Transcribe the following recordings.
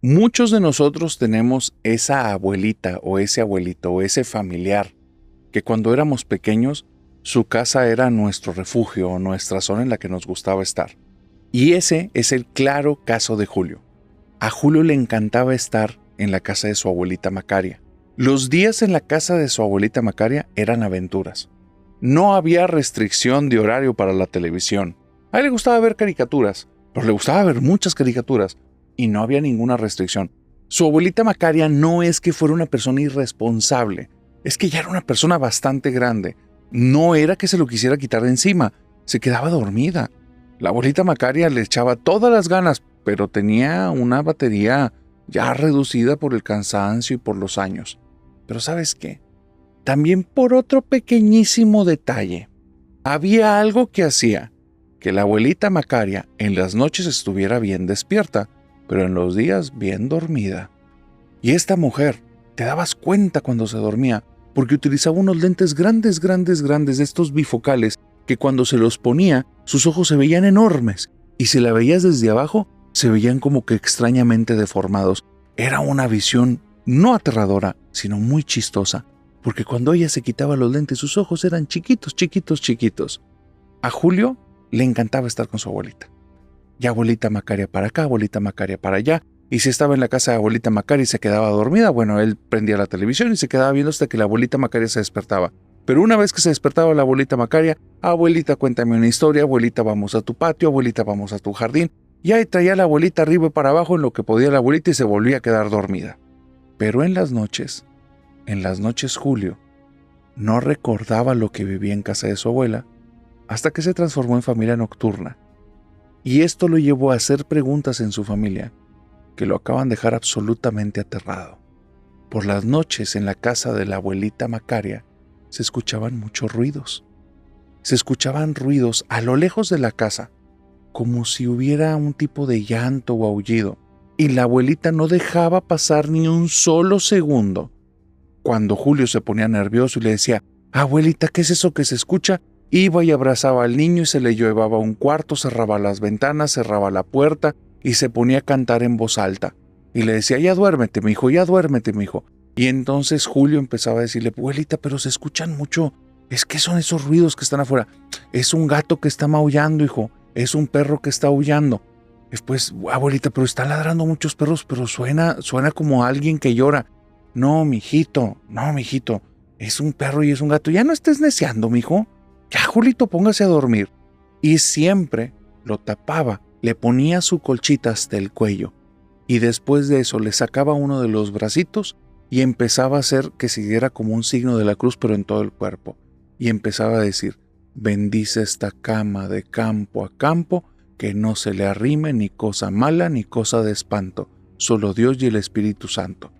Muchos de nosotros tenemos esa abuelita o ese abuelito o ese familiar que cuando éramos pequeños su casa era nuestro refugio o nuestra zona en la que nos gustaba estar. Y ese es el claro caso de Julio. A Julio le encantaba estar en la casa de su abuelita Macaria. Los días en la casa de su abuelita Macaria eran aventuras. No había restricción de horario para la televisión. A él le gustaba ver caricaturas, pero le gustaba ver muchas caricaturas y no había ninguna restricción. Su abuelita Macaria no es que fuera una persona irresponsable, es que ya era una persona bastante grande. No era que se lo quisiera quitar de encima, se quedaba dormida. La abuelita Macaria le echaba todas las ganas, pero tenía una batería ya reducida por el cansancio y por los años. Pero ¿sabes qué? También por otro pequeñísimo detalle. Había algo que hacía que la abuelita Macaria en las noches estuviera bien despierta, pero en los días bien dormida. Y esta mujer, te dabas cuenta cuando se dormía, porque utilizaba unos lentes grandes de estos bifocales, que cuando se los ponía, sus ojos se veían enormes, y si la veías desde abajo, se veían como que extrañamente deformados. Era una visión no aterradora, sino muy chistosa, porque cuando ella se quitaba los lentes, sus ojos eran chiquitos. A Julio le encantaba estar con su abuelita. Y abuelita Macaria para acá, abuelita Macaria para allá. Y si estaba en la casa de abuelita Macaria y se quedaba dormida, bueno, él prendía la televisión y se quedaba viendo hasta que la abuelita Macaria se despertaba. Pero una vez que se despertaba la abuelita Macaria, abuelita, cuéntame una historia, abuelita, vamos a tu patio, abuelita, vamos a tu jardín. Y ahí traía la abuelita arriba y para abajo en lo que podía la abuelita y se volvía a quedar dormida. Pero en las noches Julio no recordaba lo que vivía en casa de su abuela hasta que se transformó en familia nocturna. Y esto lo llevó a hacer preguntas en su familia que lo acaban de dejar absolutamente aterrado. Por las noches en la casa de la abuelita Macaria se escuchaban muchos ruidos. Se escuchaban ruidos a lo lejos de la casa, como si hubiera un tipo de llanto o aullido, y la abuelita no dejaba pasar ni un solo segundo. Cuando Julio se ponía nervioso y le decía, abuelita, ¿qué es eso que se escucha?, iba y abrazaba al niño y se le llevaba a un cuarto, cerraba las ventanas, cerraba la puerta y se ponía a cantar en voz alta. Y le decía, ya duérmete, mijo, ya duérmete, mijo. Y entonces Julio empezaba a decirle, abuelita, pero se escuchan mucho. Es que son esos ruidos que están afuera. Es un gato que está maullando, hijo. Es un perro que está aullando. Después, abuelita, pero están ladrando muchos perros, pero suena como alguien que llora. No, mijito. Es un perro y es un gato. Ya no estés neciando, mijo. Ya, Julito, póngase a dormir. Y siempre lo tapaba, le ponía su colchita hasta el cuello. Y después de eso le sacaba uno de los bracitos y empezaba a hacer que se diera como un signo de la cruz, pero en todo el cuerpo. Y empezaba a decir, bendice esta cama de campo a campo, que no se le arrime ni cosa mala ni cosa de espanto, solo Dios y el Espíritu Santo.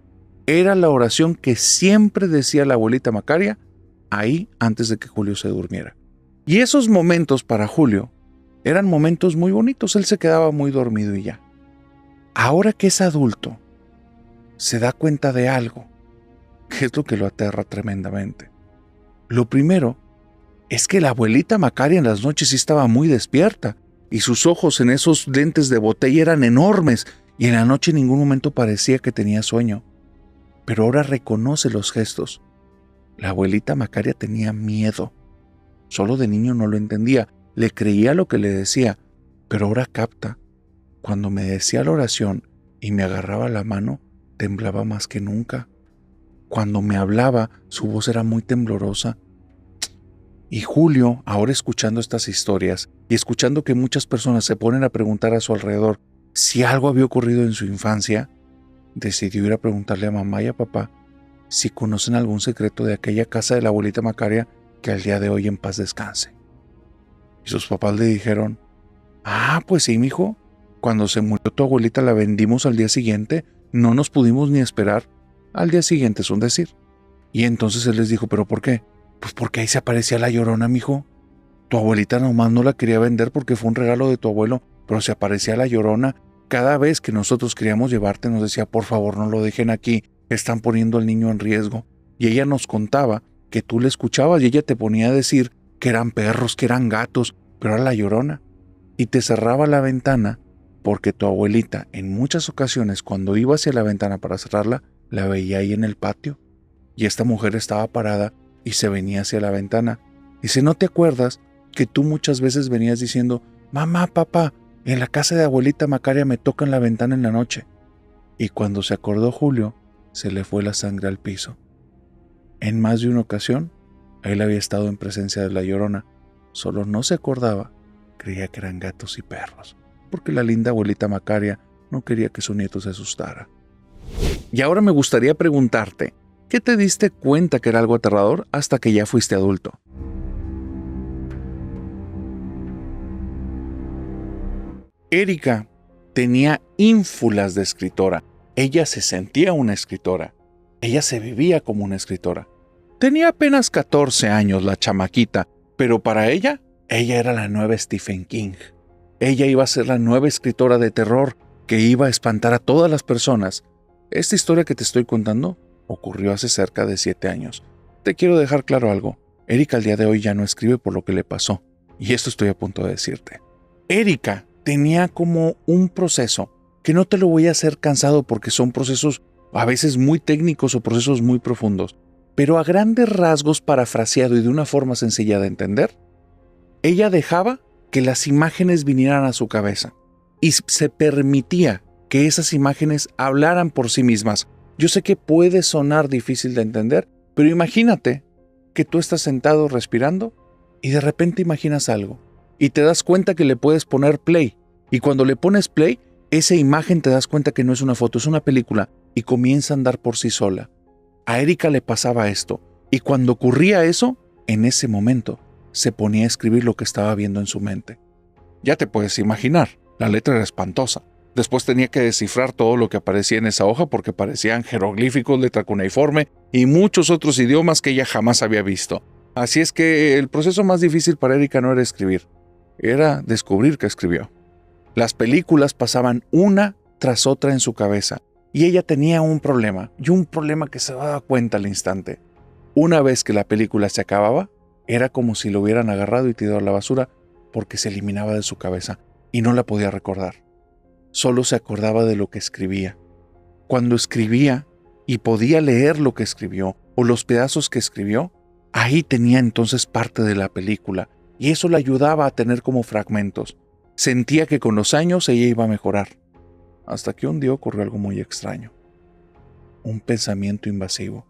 Era la oración que siempre decía la abuelita Macaria ahí antes de que Julio se durmiera. Y esos momentos para Julio eran momentos muy bonitos, él se quedaba muy dormido y ya. Ahora que es adulto, se da cuenta de algo, que es lo que lo aterra tremendamente. Lo primero es que la abuelita Macaria en las noches sí estaba muy despierta, y sus ojos en esos lentes de botella eran enormes, y en la noche en ningún momento parecía que tenía sueño. Pero ahora reconoce los gestos. La abuelita Macaria tenía miedo. Solo de niño no lo entendía, le creía lo que le decía, pero ahora capta. Cuando me decía la oración y me agarraba la mano, temblaba más que nunca. Cuando me hablaba, su voz era muy temblorosa. Y Julio, ahora escuchando estas historias y escuchando que muchas personas se ponen a preguntar a su alrededor si algo había ocurrido en su infancia, decidió ir a preguntarle a mamá y a papá si conocen algún secreto de aquella casa de la abuelita Macaria que al día de hoy en paz descanse. Y sus papás le dijeron, pues sí, mijo, cuando se murió tu abuelita la vendimos al día siguiente, no nos pudimos ni esperar. Al día siguiente es un decir. Y entonces él les dijo, ¿pero por qué? Pues porque ahí se aparecía la Llorona, mijo. Tu abuelita nomás no la quería vender porque fue un regalo de tu abuelo, pero se aparecía la Llorona. Cada vez que nosotros queríamos llevarte nos decía, por favor no lo dejen aquí, están poniendo al niño en riesgo. Y ella nos contaba que tú le escuchabas y ella te ponía a decir que eran perros, que eran gatos, pero era la Llorona. Y te cerraba la ventana porque tu abuelita en muchas ocasiones cuando iba hacia la ventana para cerrarla, la veía ahí en el patio. Y esta mujer estaba parada y se venía hacia la ventana. Dice, ¿no te acuerdas que tú muchas veces venías diciendo, mamá, papá, en la casa de abuelita Macaria me tocan la ventana en la noche? Y cuando se acordó Julio, se le fue la sangre al piso. En más de una ocasión, él había estado en presencia de la Llorona, solo no se acordaba, creía que eran gatos y perros, porque la linda abuelita Macaria no quería que su nieto se asustara. Y ahora me gustaría preguntarte, ¿qué te diste cuenta que era algo aterrador hasta que ya fuiste adulto? Erika tenía ínfulas de escritora. Ella se sentía una escritora. Ella se vivía como una escritora. Tenía apenas 14 años la chamaquita, pero para ella era la nueva Stephen King. Ella iba a ser la nueva escritora de terror que iba a espantar a todas las personas. Esta historia que te estoy contando ocurrió hace cerca de 7 años. Te quiero dejar claro algo. Erika al día de hoy ya no escribe por lo que le pasó. Y esto estoy a punto de decirte. Erika tenía como un proceso que no te lo voy a hacer cansado porque son procesos a veces muy técnicos o procesos muy profundos. Pero a grandes rasgos, parafraseado y de una forma sencilla de entender, ella dejaba que las imágenes vinieran a su cabeza y se permitía que esas imágenes hablaran por sí mismas. Yo sé que puede sonar difícil de entender, pero imagínate que tú estás sentado respirando y de repente imaginas algo y te das cuenta que le puedes poner play. Y cuando le pones play, esa imagen te das cuenta que no es una foto, es una película y comienza a andar por sí sola. A Erika le pasaba esto y cuando ocurría eso, en ese momento se ponía a escribir lo que estaba viendo en su mente. Ya te puedes imaginar, la letra era espantosa. Después tenía que descifrar todo lo que aparecía en esa hoja porque parecían jeroglíficos, letra cuneiforme y muchos otros idiomas que ella jamás había visto. Así es que el proceso más difícil para Erika no era escribir, era descubrir que escribió. Las películas pasaban una tras otra en su cabeza y ella tenía un problema, y un problema que se daba cuenta al instante. Una vez que la película se acababa, era como si lo hubieran agarrado y tirado a la basura porque se eliminaba de su cabeza y no la podía recordar. Solo se acordaba de lo que escribía. Cuando escribía y podía leer lo que escribió o los pedazos que escribió, ahí tenía entonces parte de la película y eso le ayudaba a tener como fragmentos. Sentía que con los años ella iba a mejorar. Hasta que un día ocurrió algo muy extraño. Un pensamiento invasivo.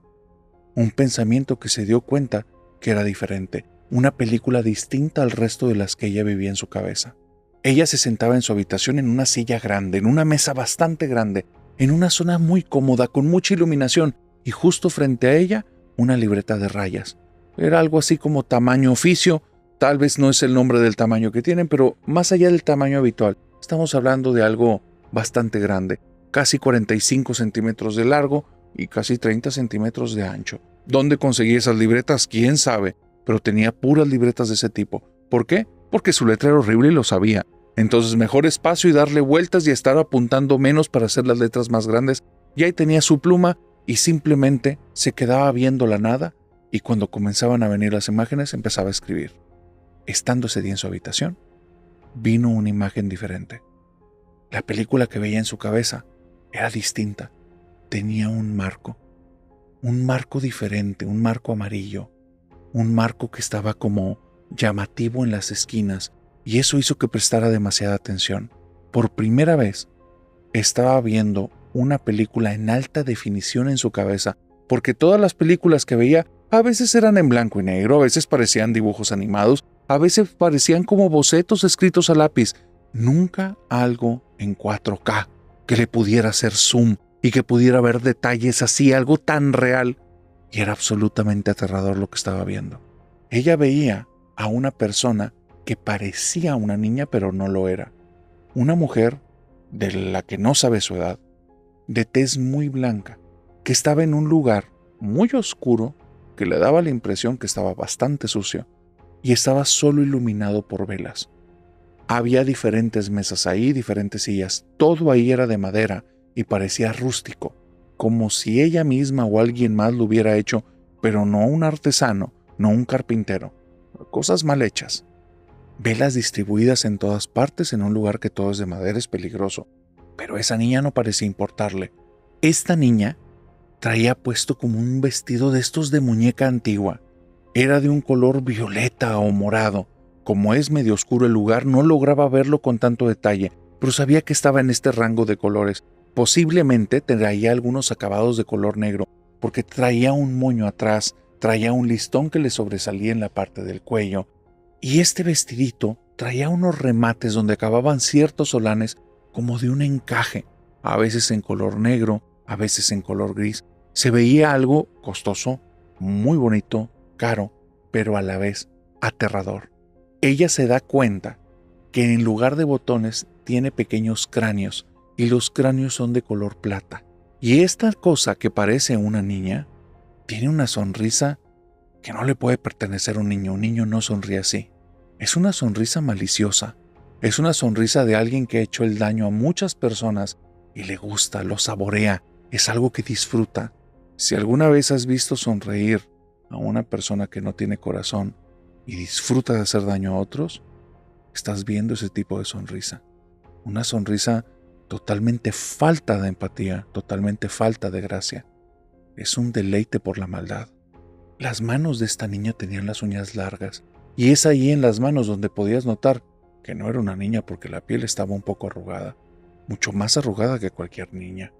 Un pensamiento que se dio cuenta que era diferente. Una película distinta al resto de las que ella vivía en su cabeza. Ella se sentaba en su habitación en una silla grande, en una mesa bastante grande, en una zona muy cómoda, con mucha iluminación, y justo frente a ella, una libreta de rayas. Era algo así como tamaño oficio, tal vez no es el nombre del tamaño que tienen, pero más allá del tamaño habitual, estamos hablando de algo bastante grande, casi 45 centímetros de largo y casi 30 centímetros de ancho. ¿Dónde conseguí esas libretas? ¿Quién sabe? Pero tenía puras libretas de ese tipo. ¿Por qué? Porque su letra era horrible y lo sabía. Entonces mejor espacio y darle vueltas y estar apuntando menos para hacer las letras más grandes. Y ahí tenía su pluma y simplemente se quedaba viendo la nada y cuando comenzaban a venir las imágenes empezaba a escribir. Estando ese día en su habitación, vino una imagen diferente. La película que veía en su cabeza era distinta. Tenía un marco diferente, un marco amarillo, un marco que estaba como llamativo en las esquinas y eso hizo que prestara demasiada atención. Por primera vez estaba viendo una película en alta definición en su cabeza, porque todas las películas que veía a veces eran en blanco y negro, a veces parecían dibujos animados, a veces parecían como bocetos escritos a lápiz, nunca algo en 4K que le pudiera hacer zoom y que pudiera ver detalles así, algo tan real. Y era absolutamente aterrador lo que estaba viendo. Ella veía a una persona que parecía una niña pero no lo era. Una mujer de la que no sabe su edad, de tez muy blanca, que estaba en un lugar muy oscuro que le daba la impresión que estaba bastante sucio y estaba solo iluminado por velas. Había diferentes mesas ahí, diferentes sillas, todo ahí era de madera y parecía rústico, como si ella misma o alguien más lo hubiera hecho, pero no un artesano, no un carpintero, cosas mal hechas. Velas distribuidas en todas partes en un lugar que todo es de madera es peligroso. Pero a esa niña no parecía importarle. Esta niña traía puesto como un vestido de estos de muñeca antigua. Era de un color violeta o morado. Como es medio oscuro el lugar, no lograba verlo con tanto detalle, pero sabía que estaba en este rango de colores. Posiblemente traía algunos acabados de color negro, porque traía un moño atrás, traía un listón que le sobresalía en la parte del cuello, y este vestidito traía unos remates donde acababan ciertos solanes como de un encaje, a veces en color negro, a veces en color gris. Se veía algo costoso, muy bonito, caro, pero a la vez aterrador. Ella se da cuenta que en lugar de botones tiene pequeños cráneos, y los cráneos son de color plata. Y esta cosa que parece una niña tiene una sonrisa que no le puede pertenecer a un niño no sonríe así. Es una sonrisa maliciosa, es una sonrisa de alguien que ha hecho el daño a muchas personas y le gusta, lo saborea, es algo que disfruta. Si alguna vez has visto sonreír a una persona que no tiene corazón y disfruta de hacer daño a otros, estás viendo ese tipo de sonrisa. Una sonrisa totalmente falta de empatía, totalmente falta de gracia. Es un deleite por la maldad. Las manos de esta niña tenían las uñas largas, y es ahí en las manos donde podías notar que no era una niña porque la piel estaba un poco arrugada, mucho más arrugada que cualquier niña.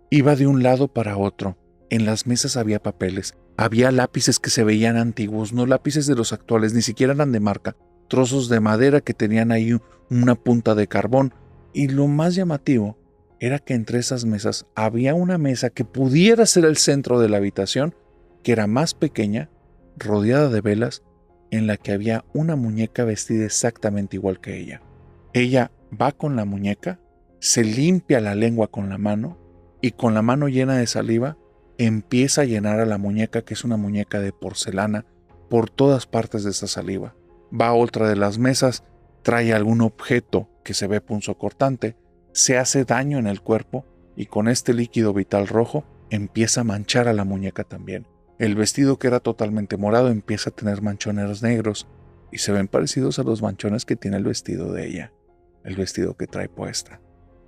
Iba de un lado para otro. En las mesas había papeles, había lápices que se veían antiguos, no lápices de los actuales, ni siquiera eran de marca, trozos de madera que tenían ahí una punta de carbón, y lo más llamativo era que entre esas mesas había una mesa que pudiera ser el centro de la habitación, que era más pequeña, rodeada de velas, en la que había una muñeca vestida exactamente igual que ella. Ella va con la muñeca, se limpia la lengua con la mano y con la mano llena de saliva empieza a llenar a la muñeca, que es una muñeca de porcelana, por todas partes de esa saliva. Va a otra de las mesas, trae algún objeto que se ve punzocortante, se hace daño en el cuerpo y con este líquido vital rojo empieza a manchar a la muñeca también. El vestido, que era totalmente morado, empieza a tener manchones negros y se ven parecidos a los manchones que tiene el vestido de ella, el vestido que trae puesta.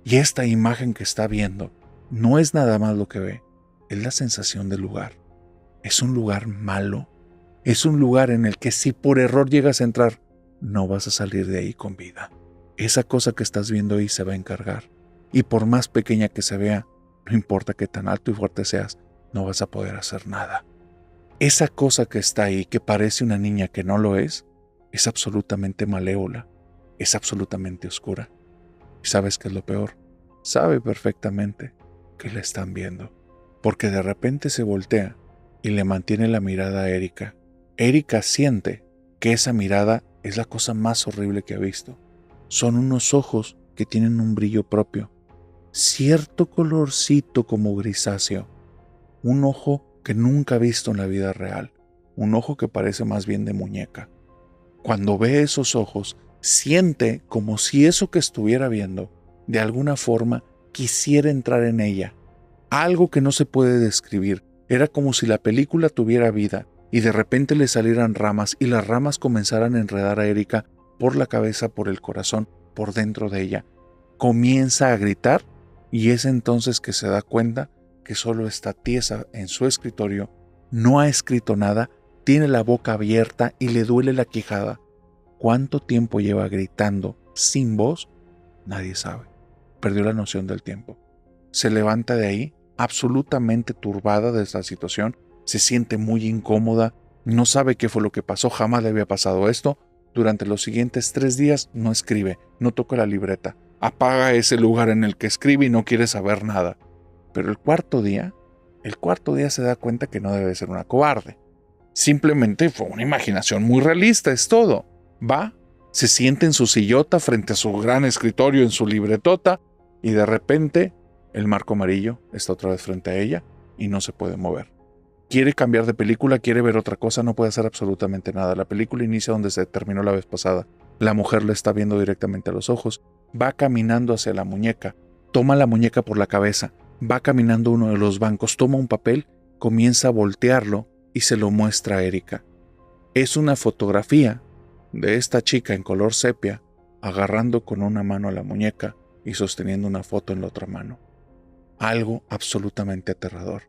Y esta imagen que está viendo no es nada más lo que ve, es la sensación del lugar. Es un lugar malo, es un lugar en el que si por error llegas a entrar, no vas a salir de ahí con vida. Esa cosa que estás viendo ahí se va a encargar, y por más pequeña que se vea, no importa qué tan alto y fuerte seas, no vas a poder hacer nada. Esa cosa que está ahí, que parece una niña que no lo es absolutamente malévola, es absolutamente oscura. ¿Y sabes qué es lo peor? Sabe perfectamente que la están viendo, porque de repente se voltea y le mantiene la mirada a Erika. Erika siente que esa mirada es la cosa más horrible que ha visto. Son unos ojos que tienen un brillo propio, cierto colorcito como grisáceo, un ojo que nunca ha visto en la vida real, un ojo que parece más bien de muñeca. Cuando ve esos ojos, siente como si eso que estuviera viendo, de alguna forma, quisiera entrar en ella. Algo que no se puede describir. Era como si la película tuviera vida y de repente le salieran ramas y las ramas comenzaran a enredar a Erika por la cabeza, por el corazón, por dentro de ella. Comienza a gritar y es entonces que se da cuenta que solo está tiesa en su escritorio, no ha escrito nada, tiene la boca abierta y le duele la quijada. ¿Cuánto tiempo lleva gritando sin voz? Nadie sabe. Perdió la noción del tiempo. Se levanta de ahí, absolutamente turbada de esta situación, se siente muy incómoda, no sabe qué fue lo que pasó, jamás le había pasado esto. Durante los siguientes 3 días no escribe, no toca la libreta, apaga ese lugar en el que escribe y no quiere saber nada. Pero el cuarto día se da cuenta que no debe ser una cobarde. Simplemente fue una imaginación muy realista, es todo. Va, se sienta en su sillota frente a su gran escritorio en su libretota y de repente el marco amarillo está otra vez frente a ella y no se puede mover. Quiere cambiar de película, quiere ver otra cosa, no puede hacer absolutamente nada. La película inicia donde se terminó la vez pasada. La mujer le está viendo directamente a los ojos. Va caminando hacia la muñeca. Toma la muñeca por la cabeza. Va caminando a uno de los bancos. Toma un papel, comienza a voltearlo y se lo muestra a Erika. Es una fotografía de esta chica en color sepia, agarrando con una mano a la muñeca y sosteniendo una foto en la otra mano. Algo absolutamente aterrador.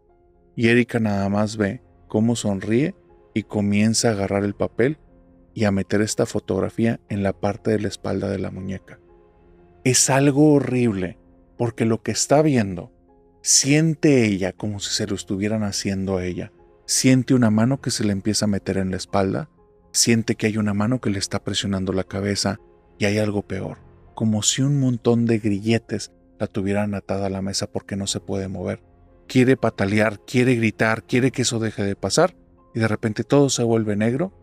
Y Erika nada más ve cómo sonríe y comienza a agarrar el papel y a meter esta fotografía en la parte de la espalda de la muñeca. Es algo horrible, porque lo que está viendo, siente ella como si se lo estuvieran haciendo a ella. Siente una mano que se le empieza a meter en la espalda, siente que hay una mano que le está presionando la cabeza y hay algo peor, como si un montón de grilletes la tuvieran atada a la mesa porque no se puede mover. Quiere patalear, quiere gritar, quiere que eso deje de pasar y de repente todo se vuelve negro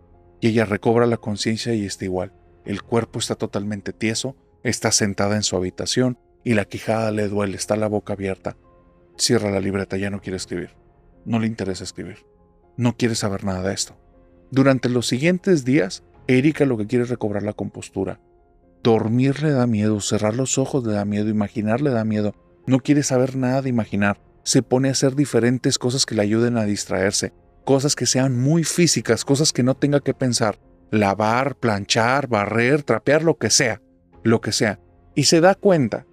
y ella recobra la conciencia y está igual. El cuerpo está totalmente tieso, está sentada en su habitación y la quijada le duele, está la boca abierta. Cierra la libreta, ya no quiere escribir. No le interesa escribir. No quiere saber nada de esto. Durante los siguientes días, Erika lo que quiere es recobrar la compostura. Dormir le da miedo, cerrar los ojos le da miedo, imaginar le da miedo. No quiere saber nada de imaginar. Se pone a hacer diferentes cosas que le ayuden a distraerse. Cosas que sean muy físicas, cosas que no tenga que pensar. Lavar, planchar, barrer, trapear, lo que sea. Lo que sea. Y se da cuenta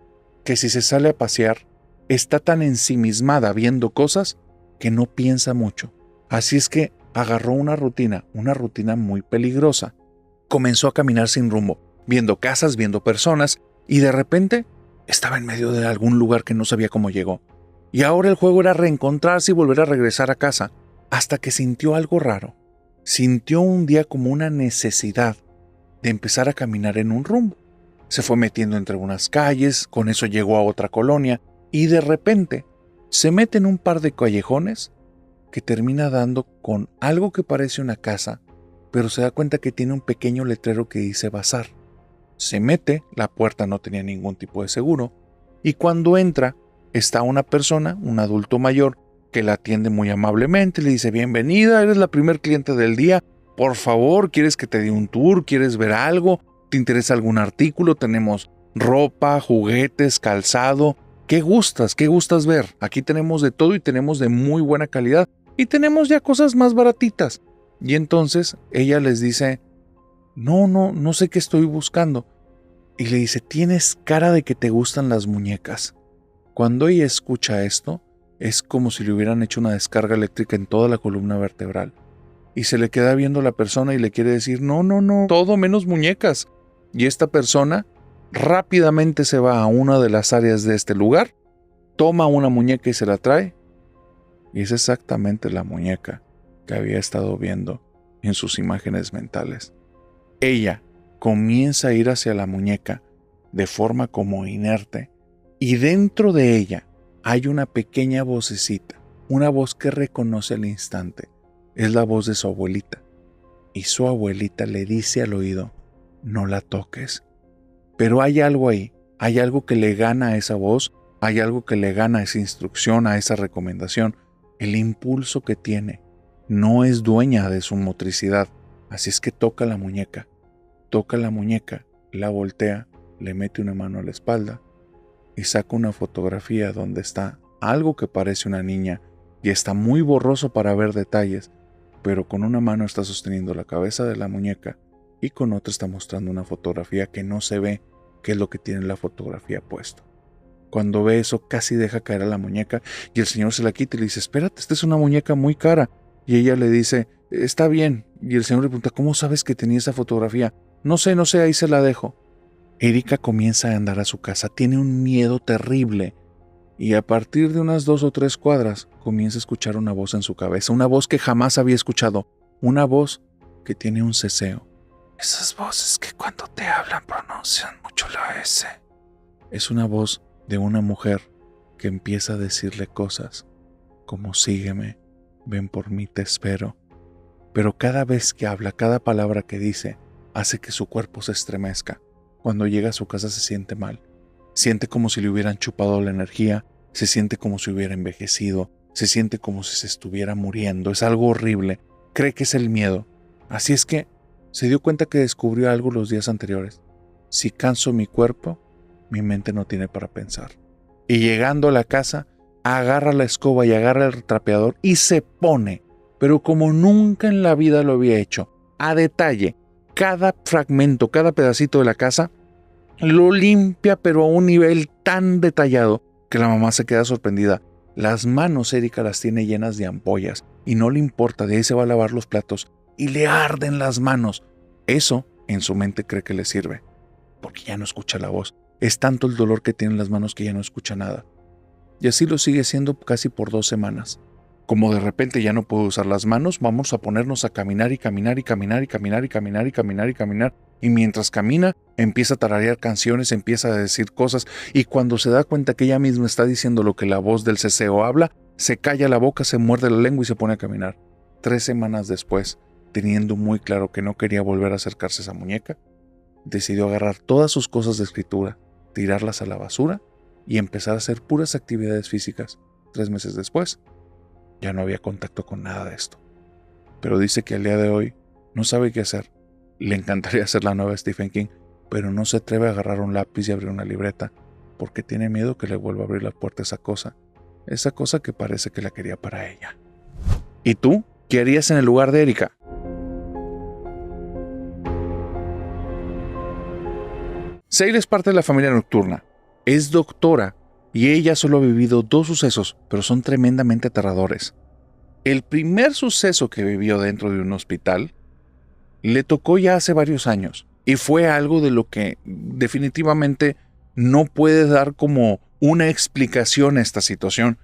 que si se sale a pasear, está tan ensimismada viendo cosas que no piensa mucho. Así es que agarró una rutina muy peligrosa. Comenzó a caminar sin rumbo, viendo casas, viendo personas, y de repente estaba en medio de algún lugar que no sabía cómo llegó. Y ahora el juego era reencontrarse y volver a regresar a casa, hasta que sintió algo raro. Sintió un día como una necesidad de empezar a caminar en un rumbo. Se fue metiendo entre unas calles, con eso llegó a otra colonia, y de repente se mete en un par de callejones que termina dando con algo que parece una casa, pero se da cuenta que tiene un pequeño letrero que dice bazar. Se mete, la puerta no tenía ningún tipo de seguro, y cuando entra, está una persona, un adulto mayor, que la atiende muy amablemente, le dice: bienvenida, eres la primer cliente del día, por favor, ¿quieres que te dé un tour? ¿Quieres ver algo? ¿Te interesa algún artículo? Tenemos ropa, juguetes, calzado. ¿Qué gustas? ¿Qué gustas ver? Aquí tenemos de todo y tenemos de muy buena calidad. Y tenemos ya cosas más baratitas. Y entonces ella les dice: no sé qué estoy buscando. Y le dice: tienes cara de que te gustan las muñecas. Cuando ella escucha esto, es como si le hubieran hecho una descarga eléctrica en toda la columna vertebral. Y se le queda viendo la persona y le quiere decir: no, todo menos muñecas. Y esta persona rápidamente se va a una de las áreas de este lugar, toma una muñeca y se la trae. Y es exactamente la muñeca que había estado viendo en sus imágenes mentales. Ella comienza a ir hacia la muñeca de forma como inerte, y dentro de ella hay una pequeña vocecita, una voz que reconoce al instante. Es la voz de su abuelita, y su abuelita le dice al oído: no la toques. Pero hay algo ahí, hay algo que le gana a esa voz, hay algo que le gana a esa instrucción, a esa recomendación. El impulso que tiene, no es dueña de su motricidad, así es que toca la muñeca, la voltea, le mete una mano a la espalda y saca una fotografía donde está algo que parece una niña y está muy borroso para ver detalles, pero con una mano está sosteniendo la cabeza de la muñeca y con otra está mostrando una fotografía que no se ve qué es lo que tiene la fotografía puesto. Cuando ve eso, casi deja caer a la muñeca y el señor se la quita y le dice: espérate, esta es una muñeca muy cara. Y ella le dice: está bien. Y el señor le pregunta: ¿cómo sabes que tenía esa fotografía? No sé, ahí se la dejo. Erika comienza a andar a su casa, tiene un miedo terrible. Y a partir de unas 2 o 3 cuadras, comienza a escuchar una voz en su cabeza, una voz que jamás había escuchado, una voz que tiene un ceseo. Esas voces que cuando te hablan pronuncian mucho la S. Es una voz de una mujer que empieza a decirle cosas como: sígueme, ven por mí, te espero. Pero cada vez que habla, cada palabra que dice, hace que su cuerpo se estremezca. Cuando llega a su casa se siente mal. Siente como si le hubieran chupado la energía, se siente como si hubiera envejecido, se siente como si se estuviera muriendo. Es algo horrible. Cree que es el miedo. Así es que se dio cuenta que descubrió algo los días anteriores. Si canso mi cuerpo, mi mente no tiene para pensar. Y llegando a la casa, agarra la escoba y agarra el trapeador y se pone, pero como nunca en la vida lo había hecho, a detalle, cada fragmento, cada pedacito de la casa, lo limpia, pero a un nivel tan detallado que la mamá se queda sorprendida. Las manos Erika las tiene llenas de ampollas y no le importa, de ahí se va a lavar los platos y le arden las manos. Eso en su mente cree que le sirve, porque ya no escucha la voz. Es tanto el dolor que tiene en las manos que ya no escucha nada. Y así lo sigue haciendo casi por 2 semanas. Como de repente ya no puedo usar las manos, vamos a ponernos a caminar y caminar y caminar y caminar y caminar y caminar y caminar. Y mientras camina, empieza a tararear canciones, empieza a decir cosas. Y cuando se da cuenta que ella misma está diciendo lo que la voz del ceseo habla, se calla la boca, se muerde la lengua y se pone a caminar. 3 semanas después, teniendo muy claro que no quería volver a acercarse a esa muñeca, decidió agarrar todas sus cosas de escritura, tirarlas a la basura y empezar a hacer puras actividades físicas. 3 meses después, ya no había contacto con nada de esto. Pero dice que al día de hoy no sabe qué hacer. Le encantaría hacer la nueva Stephen King, pero no se atreve a agarrar un lápiz y abrir una libreta, porque tiene miedo que le vuelva a abrir la puerta esa cosa que parece que la quería para ella. ¿Y tú? ¿Qué harías en el lugar de Erika? Sale es parte de la familia nocturna. Es doctora y ella solo ha vivido 2 sucesos, pero son tremendamente aterradores. El primer suceso que vivió dentro de un hospital le tocó ya hace varios años y fue algo de lo que definitivamente no puede dar como una explicación a esta situación.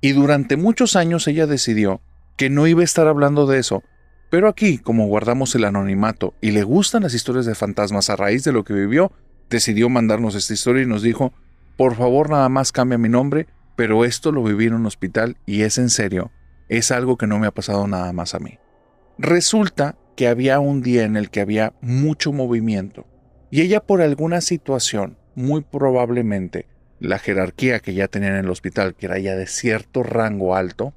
Y durante muchos años ella decidió que no iba a estar hablando de eso. Pero aquí, como guardamos el anonimato y le gustan las historias de fantasmas a raíz de lo que vivió, decidió mandarnos esta historia y nos dijo: por favor, nada más cambia mi nombre, pero esto lo viví en un hospital y es en serio. Es algo que no me ha pasado nada más a mí. Resulta que había un día en el que había mucho movimiento y ella, por alguna situación, muy probablemente la jerarquía que ya tenía en el hospital, que era ya de cierto rango alto,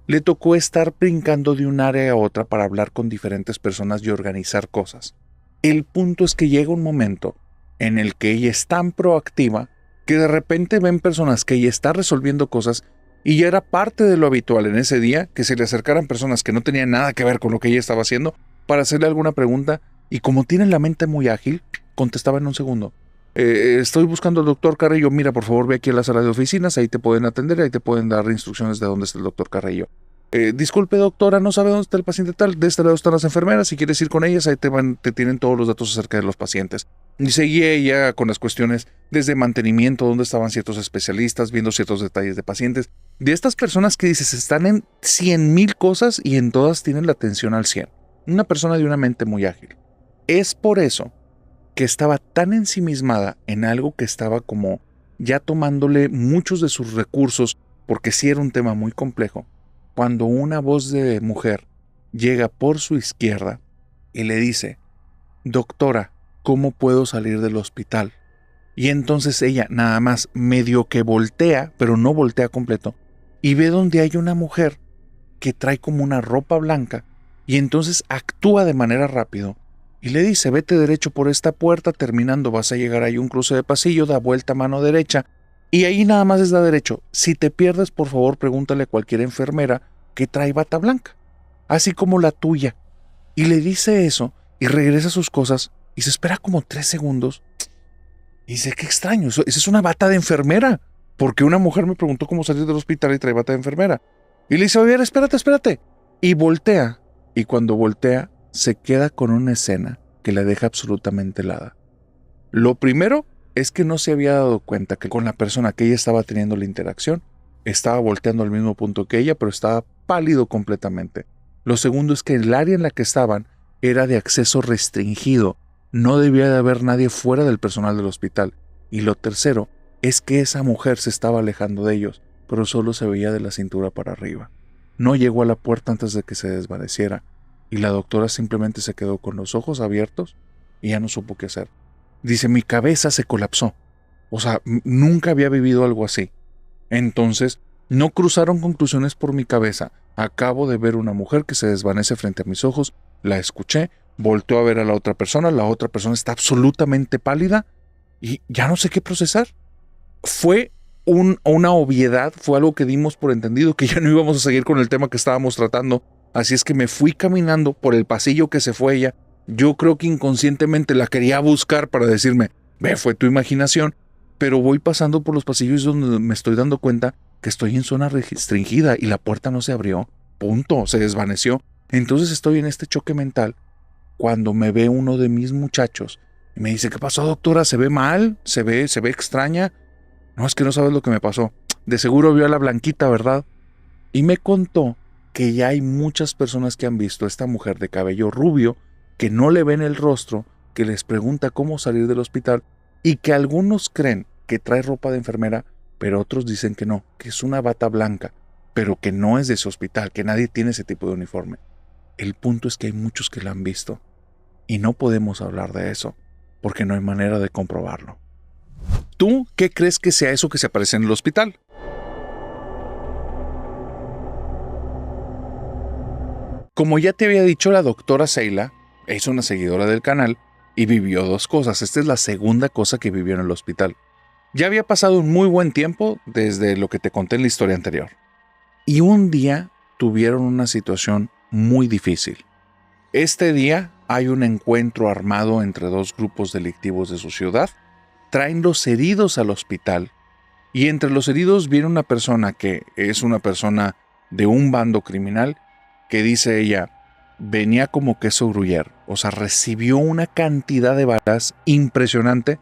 le tocó estar brincando de un área a otra para hablar con diferentes personas y organizar cosas. El punto es que llega un momento en el que ella es tan proactiva que de repente ven personas que ella está resolviendo cosas y ya era parte de lo habitual en ese día que se le acercaran personas que no tenían nada que ver con lo que ella estaba haciendo para hacerle alguna pregunta, y como tienen la mente muy ágil, contestaba en un segundo. Estoy buscando al doctor Carrillo, mira, por favor ve aquí a la sala de oficinas, ahí te pueden atender, ahí te pueden dar instrucciones de dónde está el doctor Carrillo. Disculpe doctora, no sabe dónde está el paciente tal, de este lado están las enfermeras, si quieres ir con ellas, ahí te tienen todos los datos acerca de los pacientes. Y seguía ella con las cuestiones desde mantenimiento, dónde estaban ciertos especialistas, viendo ciertos detalles de pacientes. De estas personas que dices, están en 100,000 cosas y en todas tienen la atención al 100. Una persona de una mente muy ágil. Es por eso que estaba tan ensimismada en algo que estaba como ya tomándole muchos de sus recursos, porque sí era un tema muy complejo, cuando una voz de mujer llega por su izquierda y le dice: doctora, ¿cómo puedo salir del hospital? Y entonces ella nada más medio que voltea, pero no voltea completo, y ve donde hay una mujer que trae como una ropa blanca, y entonces actúa de manera rápido y le dice: vete derecho por esta puerta, terminando vas a llegar ahí un cruce de pasillo, da vuelta a mano derecha, y ahí nada más es da derecho. Si te pierdes, por favor, pregúntale a cualquier enfermera que trae bata blanca, así como la tuya. Y le dice eso, y regresa a sus cosas, y se espera como 3 segundos, y dice: qué extraño, esa es una bata de enfermera, porque una mujer me preguntó cómo salir del hospital y trae bata de enfermera. Y le dice: oye, espérate. Y voltea, y cuando voltea, se queda con una escena que la deja absolutamente helada. Lo primero es que no se había dado cuenta que con la persona que ella estaba teniendo la interacción, estaba volteando al mismo punto que ella, pero estaba pálido completamente. Lo segundo es que el área en la que estaban era de acceso restringido. No debía de haber nadie fuera del personal del hospital. Y lo tercero es que esa mujer se estaba alejando de ellos, pero solo se veía de la cintura para arriba. No llegó a la puerta antes de que se desvaneciera, y la doctora simplemente se quedó con los ojos abiertos y ya no supo qué hacer. Dice: mi cabeza se colapsó. O sea, nunca había vivido algo así. Entonces, no cruzaron conclusiones por mi cabeza. Acabo de ver una mujer que se desvanece frente a mis ojos, la escuché, volteó a ver a la otra persona está absolutamente pálida y ya no sé qué procesar. Fue una obviedad, fue algo que dimos por entendido, que ya no íbamos a seguir con el tema que estábamos tratando. Así es que me fui caminando por el pasillo que se fue ella, Yo creo que inconscientemente la quería buscar para decirme, ve, fue tu imaginación, pero voy pasando por los pasillos donde me estoy dando cuenta que estoy en zona restringida y la puerta no se abrió. Punto, se desvaneció. Entonces estoy en este choque mental cuando me ve uno de mis muchachos y me dice, ¿qué pasó, doctora? ¿Se ve mal? ¿Se ve extraña? No, es que no sabes lo que me pasó. De seguro vio a la Blanquita, ¿verdad? Y me contó que ya hay muchas personas que han visto a esta mujer de cabello rubio, que no le ven el rostro, que les pregunta cómo salir del hospital y que algunos creen que trae ropa de enfermera, pero otros dicen que no, que es una bata blanca, pero que no es de ese hospital, que nadie tiene ese tipo de uniforme. El punto es que hay muchos que la han visto y no podemos hablar de eso porque no hay manera de comprobarlo. ¿Tú qué crees que sea eso que se aparece en el hospital? Como ya te había dicho, la doctora Seila es una seguidora del canal y vivió dos cosas. Esta es la segunda cosa que vivió en el hospital. Ya había pasado un muy buen tiempo desde lo que te conté en la historia anterior. Y un día tuvieron una situación muy difícil. Este día hay un encuentro armado entre dos grupos delictivos de su ciudad. Traen los heridos al hospital y entre los heridos viene una persona que es una persona de un bando criminal que dice ella, venía como queso gruyere, o sea, recibió una cantidad de balas impresionante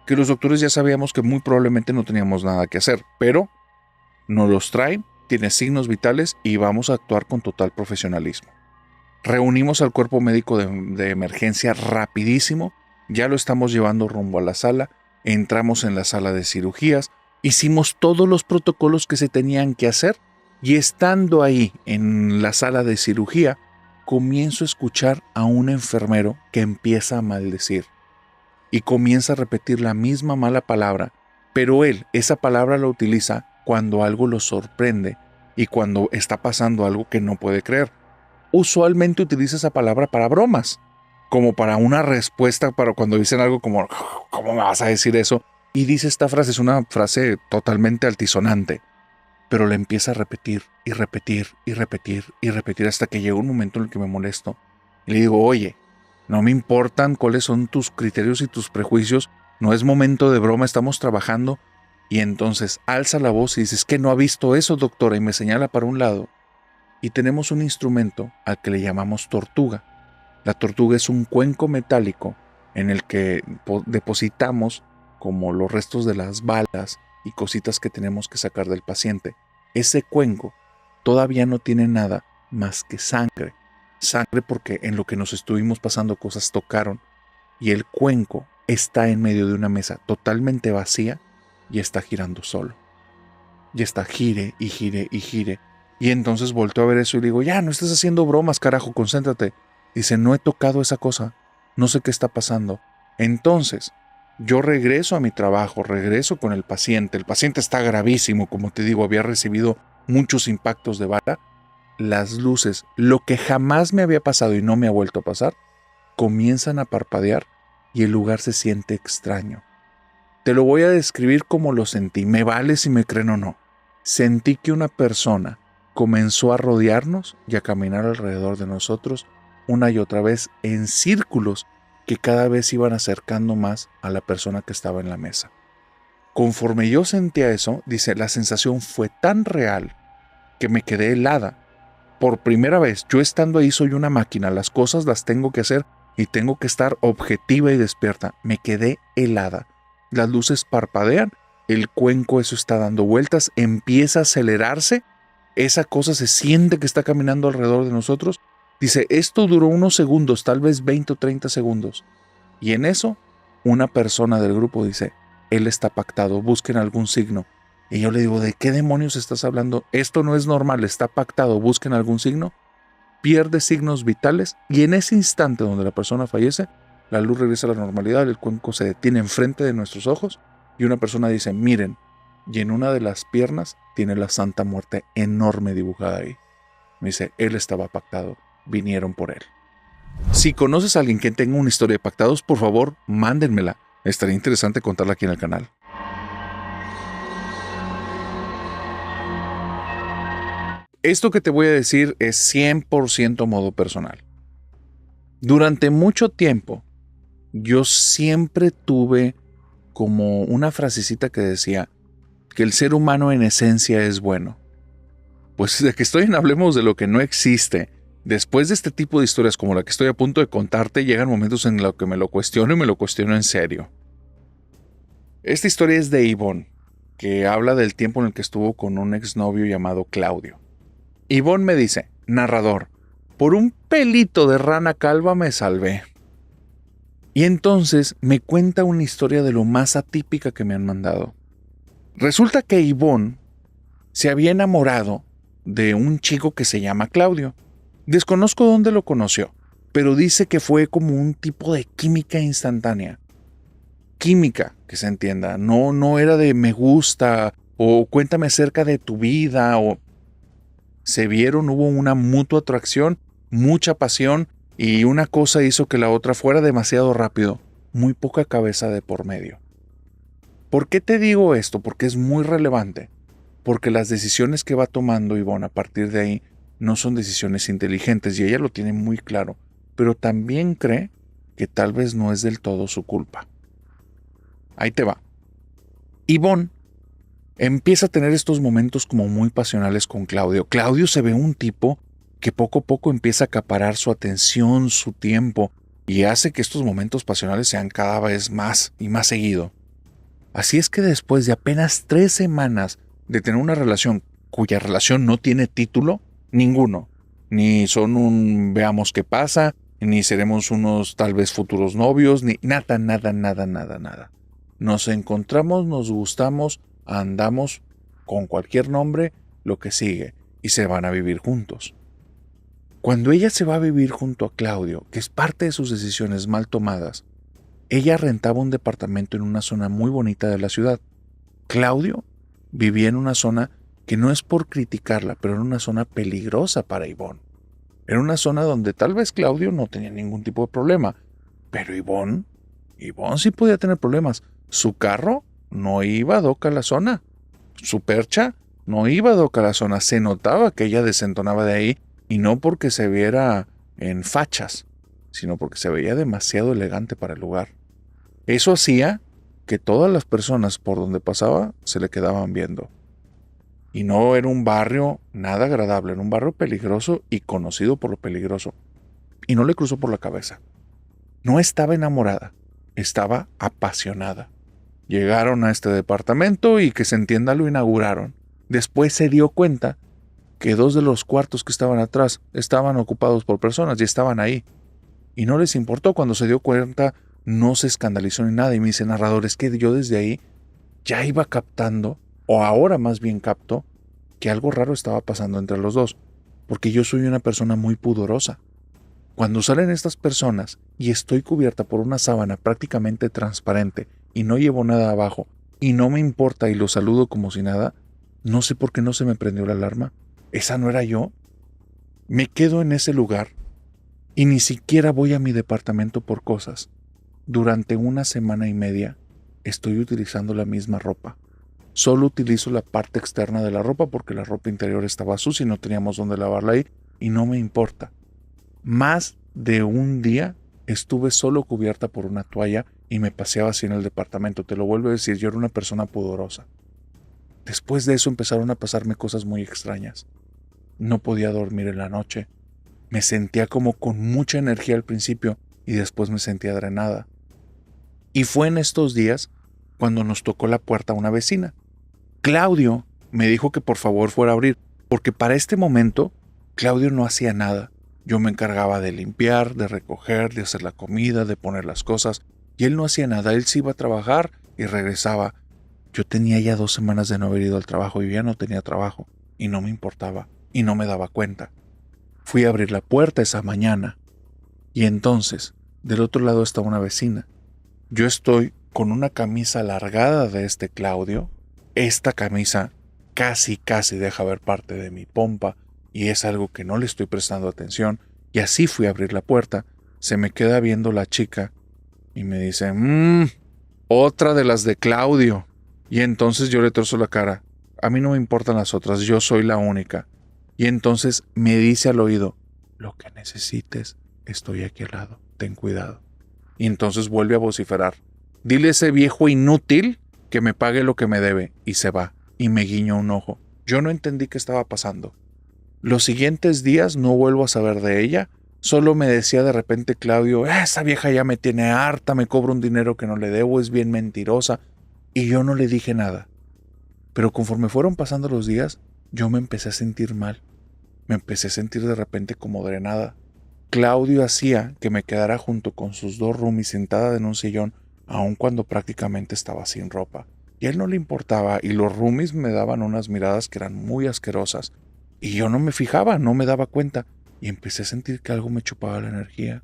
que los doctores ya sabíamos que muy probablemente no teníamos nada que hacer, pero nos los traen, tiene signos vitales y vamos a actuar con total profesionalismo. Reunimos al cuerpo médico de emergencia rapidísimo, ya lo estamos llevando rumbo a la sala, entramos en la sala de cirugías, hicimos todos los protocolos que se tenían que hacer y estando ahí en la sala de cirugía, comienzo a escuchar a un enfermero que empieza a maldecir y comienza a repetir la misma mala palabra, pero él esa palabra la utiliza cuando algo lo sorprende y cuando está pasando algo que no puede creer. Usualmente utiliza esa palabra para bromas, como para una respuesta para cuando dicen algo como ¿cómo me vas a decir eso? Y dice esta frase, es una frase totalmente altisonante, pero la empieza a repetir y repetir y repetir y repetir hasta que llega un momento en el que me molesto. Y le digo, oye, no me importan cuáles son tus criterios y tus prejuicios, no es momento de broma, estamos trabajando. Y entonces alza la voz y dice, es que no ha visto eso, doctora, y me señala para un lado. Y tenemos un instrumento al que le llamamos tortuga. La tortuga es un cuenco metálico en el que depositamos como los restos de las balas y cositas que tenemos que sacar del paciente. Ese cuenco todavía no tiene nada más que sangre. Sangre porque en lo que nos estuvimos pasando cosas tocaron y el cuenco está en medio de una mesa totalmente vacía y está girando solo. Y está gire y gire y gire. Y entonces volteo a ver eso y le digo, ya, no estés haciendo bromas, carajo, concéntrate. Dice, no he tocado esa cosa, no sé qué está pasando. Entonces, yo regreso a mi trabajo, regreso con el paciente está gravísimo, como te digo, había recibido muchos impactos de bala. Las luces, lo que jamás me había pasado y no me ha vuelto a pasar, comienzan a parpadear y el lugar se siente extraño. Te lo voy a describir como lo sentí, me vale si me creen o no. Sentí que una persona comenzó a rodearnos y a caminar alrededor de nosotros una y otra vez en círculos que cada vez iban acercando más a la persona que estaba en la mesa. Conforme yo sentía eso, dice, la sensación fue tan real que me quedé helada. Por primera vez, yo estando ahí soy una máquina, las cosas las tengo que hacer y tengo que estar objetiva y despierta. Me quedé helada. Las luces parpadean, el cuenco eso está dando vueltas, empieza a acelerarse, esa cosa se siente que está caminando alrededor de nosotros. Dice, esto duró unos segundos, tal vez 20 o 30 segundos. Y en eso, una persona del grupo dice, él está pactado, busquen algún signo. Y yo le digo, ¿de qué demonios estás hablando? Esto no es normal, está pactado, busquen algún signo. Pierde signos vitales y en ese instante donde la persona fallece, la luz regresa a la normalidad, el cuenco se detiene enfrente de nuestros ojos y una persona dice, miren, y en una de las piernas tiene la Santa Muerte enorme dibujada ahí. Me dice, él estaba pactado, vinieron por él. Si conoces a alguien que tenga una historia de pactados, por favor, mándenmela. Estaría interesante contarla aquí en el canal. Esto que te voy a decir es 100% modo personal. Durante mucho tiempo, yo siempre tuve como una frasecita que decía que el ser humano en esencia es bueno. Pues de que estoy en Hablemos de lo que no existe, después de este tipo de historias como la que estoy a punto de contarte, llegan momentos en los que me lo cuestiono y me lo cuestiono en serio. Esta historia es de Ivonne, que habla del tiempo en el que estuvo con un exnovio llamado Claudio. Ivonne me dice, narrador, por un pelito de rana calva me salvé. Y entonces me cuenta una historia de lo más atípica que me han mandado. Resulta que Ivonne se había enamorado de un chico que se llama Claudio. Desconozco dónde lo conoció, pero dice que fue como un tipo de química instantánea. Química, que se entienda, no era de me gusta o cuéntame acerca de tu vida o... Se vieron, hubo una mutua atracción, mucha pasión y una cosa hizo que la otra fuera demasiado rápido, muy poca cabeza de por medio. ¿Por qué te digo esto? Porque es muy relevante. Porque las decisiones que va tomando Ivonne a partir de ahí no son decisiones inteligentes y ella lo tiene muy claro, pero también cree que tal vez no es del todo su culpa. Ahí te va. Ivonne empieza a tener estos momentos como muy pasionales con Claudio. Claudio se ve un tipo que poco a poco empieza a acaparar su atención, su tiempo, y hace que estos momentos pasionales sean cada vez más y más seguido. Así es que después de apenas 3 semanas de tener una relación cuya relación no tiene título, ninguno, ni son un veamos qué pasa, ni seremos unos tal vez futuros novios, ni nada. Nos encontramos, nos gustamos, andamos con cualquier nombre, lo que sigue, y se van a vivir juntos. Cuando ella se va a vivir junto a Claudio, que es parte de sus decisiones mal tomadas, ella rentaba un departamento en una zona muy bonita de la ciudad. Claudio vivía en una zona que no es por criticarla, pero era una zona peligrosa para Ivonne. Era una zona donde tal vez Claudio no tenía ningún tipo de problema, pero Ivonne sí podía tener problemas. Su carro no iba ad hoc a la zona. Su percha no iba ad hoc a la zona. Se notaba que ella desentonaba de ahí, y no porque se viera en fachas, sino porque se veía demasiado elegante para el lugar. Eso hacía que todas las personas por donde pasaba se le quedaban viendo. Y no era un barrio nada agradable, era un barrio peligroso y conocido por lo peligroso. Y no le cruzó por la cabeza. No estaba enamorada, estaba apasionada. Llegaron a este departamento y, que se entienda, lo inauguraron. Después se dio cuenta que 2 de los cuartos que estaban atrás estaban ocupados por personas y estaban ahí. Y no les importó. Cuando se dio cuenta, no se escandalizó ni nada. Y me dice, narrador, es que yo desde ahí ya iba captando, o ahora más bien capto, que algo raro estaba pasando entre los dos, porque yo soy una persona muy pudorosa. Cuando salen estas personas y estoy cubierta por una sábana prácticamente transparente y no llevo nada abajo y no me importa y lo saludo como si nada, no sé por qué no se me prendió la alarma. ¿Esa no era yo? Me quedo en ese lugar y ni siquiera voy a mi departamento por cosas. Durante 1 semana y media estoy utilizando la misma ropa. Solo utilizo la parte externa de la ropa porque la ropa interior estaba sucia y no teníamos dónde lavarla ahí, y no me importa. Más de un día estuve solo cubierta por una toalla y me paseaba así en el departamento. Te lo vuelvo a decir, yo era una persona pudorosa. Después de eso empezaron a pasarme cosas muy extrañas. No podía dormir en la noche. Me sentía como con mucha energía al principio y después me sentía drenada. Y fue en estos días cuando nos tocó la puerta una vecina. Claudio me dijo que por favor fuera a abrir, porque para este momento Claudio no hacía nada. Yo me encargaba de limpiar, de recoger, de hacer la comida, de poner las cosas, y él no hacía nada. Él se iba a trabajar y regresaba. Yo tenía ya 2 semanas de no haber ido al trabajo y ya no tenía trabajo, y no me importaba, y no me daba cuenta. Fui a abrir la puerta esa mañana, y entonces, del otro lado está una vecina. Yo estoy con una camisa alargada de este Claudio. Esta camisa casi deja ver parte de mi pompa, y es algo que no le estoy prestando atención, y así fui a abrir la puerta. Se me queda viendo la chica y me dice, otra de las de Claudio. Y entonces yo le torzo la cara. A mí no me importan las otras, yo soy la única. Y entonces me dice al oído, lo que necesites, estoy aquí al lado, ten cuidado. Y entonces vuelve a vociferar, dile a ese viejo inútil que me pague lo que me debe, y se va, y me guiñó un ojo. Yo no entendí qué estaba pasando. Los siguientes días no vuelvo a saber de ella, solo me decía de repente Claudio, esa vieja ya me tiene harta, me cobra un dinero que no le debo, es bien mentirosa, y yo no le dije nada. Pero conforme fueron pasando los días, yo me empecé a sentir mal, me empecé a sentir de repente como drenada. Claudio hacía que me quedara junto con sus dos roomies sentada en un sillón, aun cuando prácticamente estaba sin ropa. Y a él no le importaba, y los roomies me daban unas miradas que eran muy asquerosas. Y yo no me fijaba, no me daba cuenta, y empecé a sentir que algo me chupaba la energía.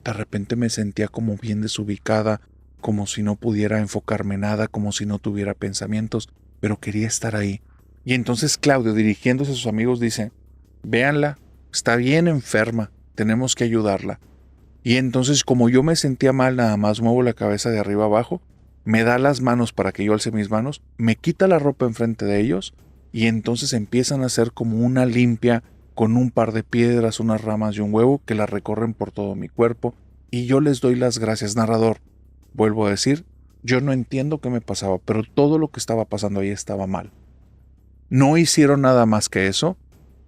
De repente me sentía como bien desubicada, como si no pudiera enfocarme nada, como si no tuviera pensamientos, pero quería estar ahí. Y entonces Claudio, dirigiéndose a sus amigos, dice, véanla, está bien enferma, tenemos que ayudarla. Y entonces, como yo me sentía mal, nada más muevo la cabeza de arriba abajo, me da las manos para que yo alce mis manos, me quita la ropa enfrente de ellos, y entonces empiezan a hacer como una limpia con un par de piedras, unas ramas y un huevo que la recorren por todo mi cuerpo, y yo les doy las gracias, narrador. Vuelvo a decir, yo no entiendo qué me pasaba, pero todo lo que estaba pasando ahí estaba mal. No hicieron nada más que eso,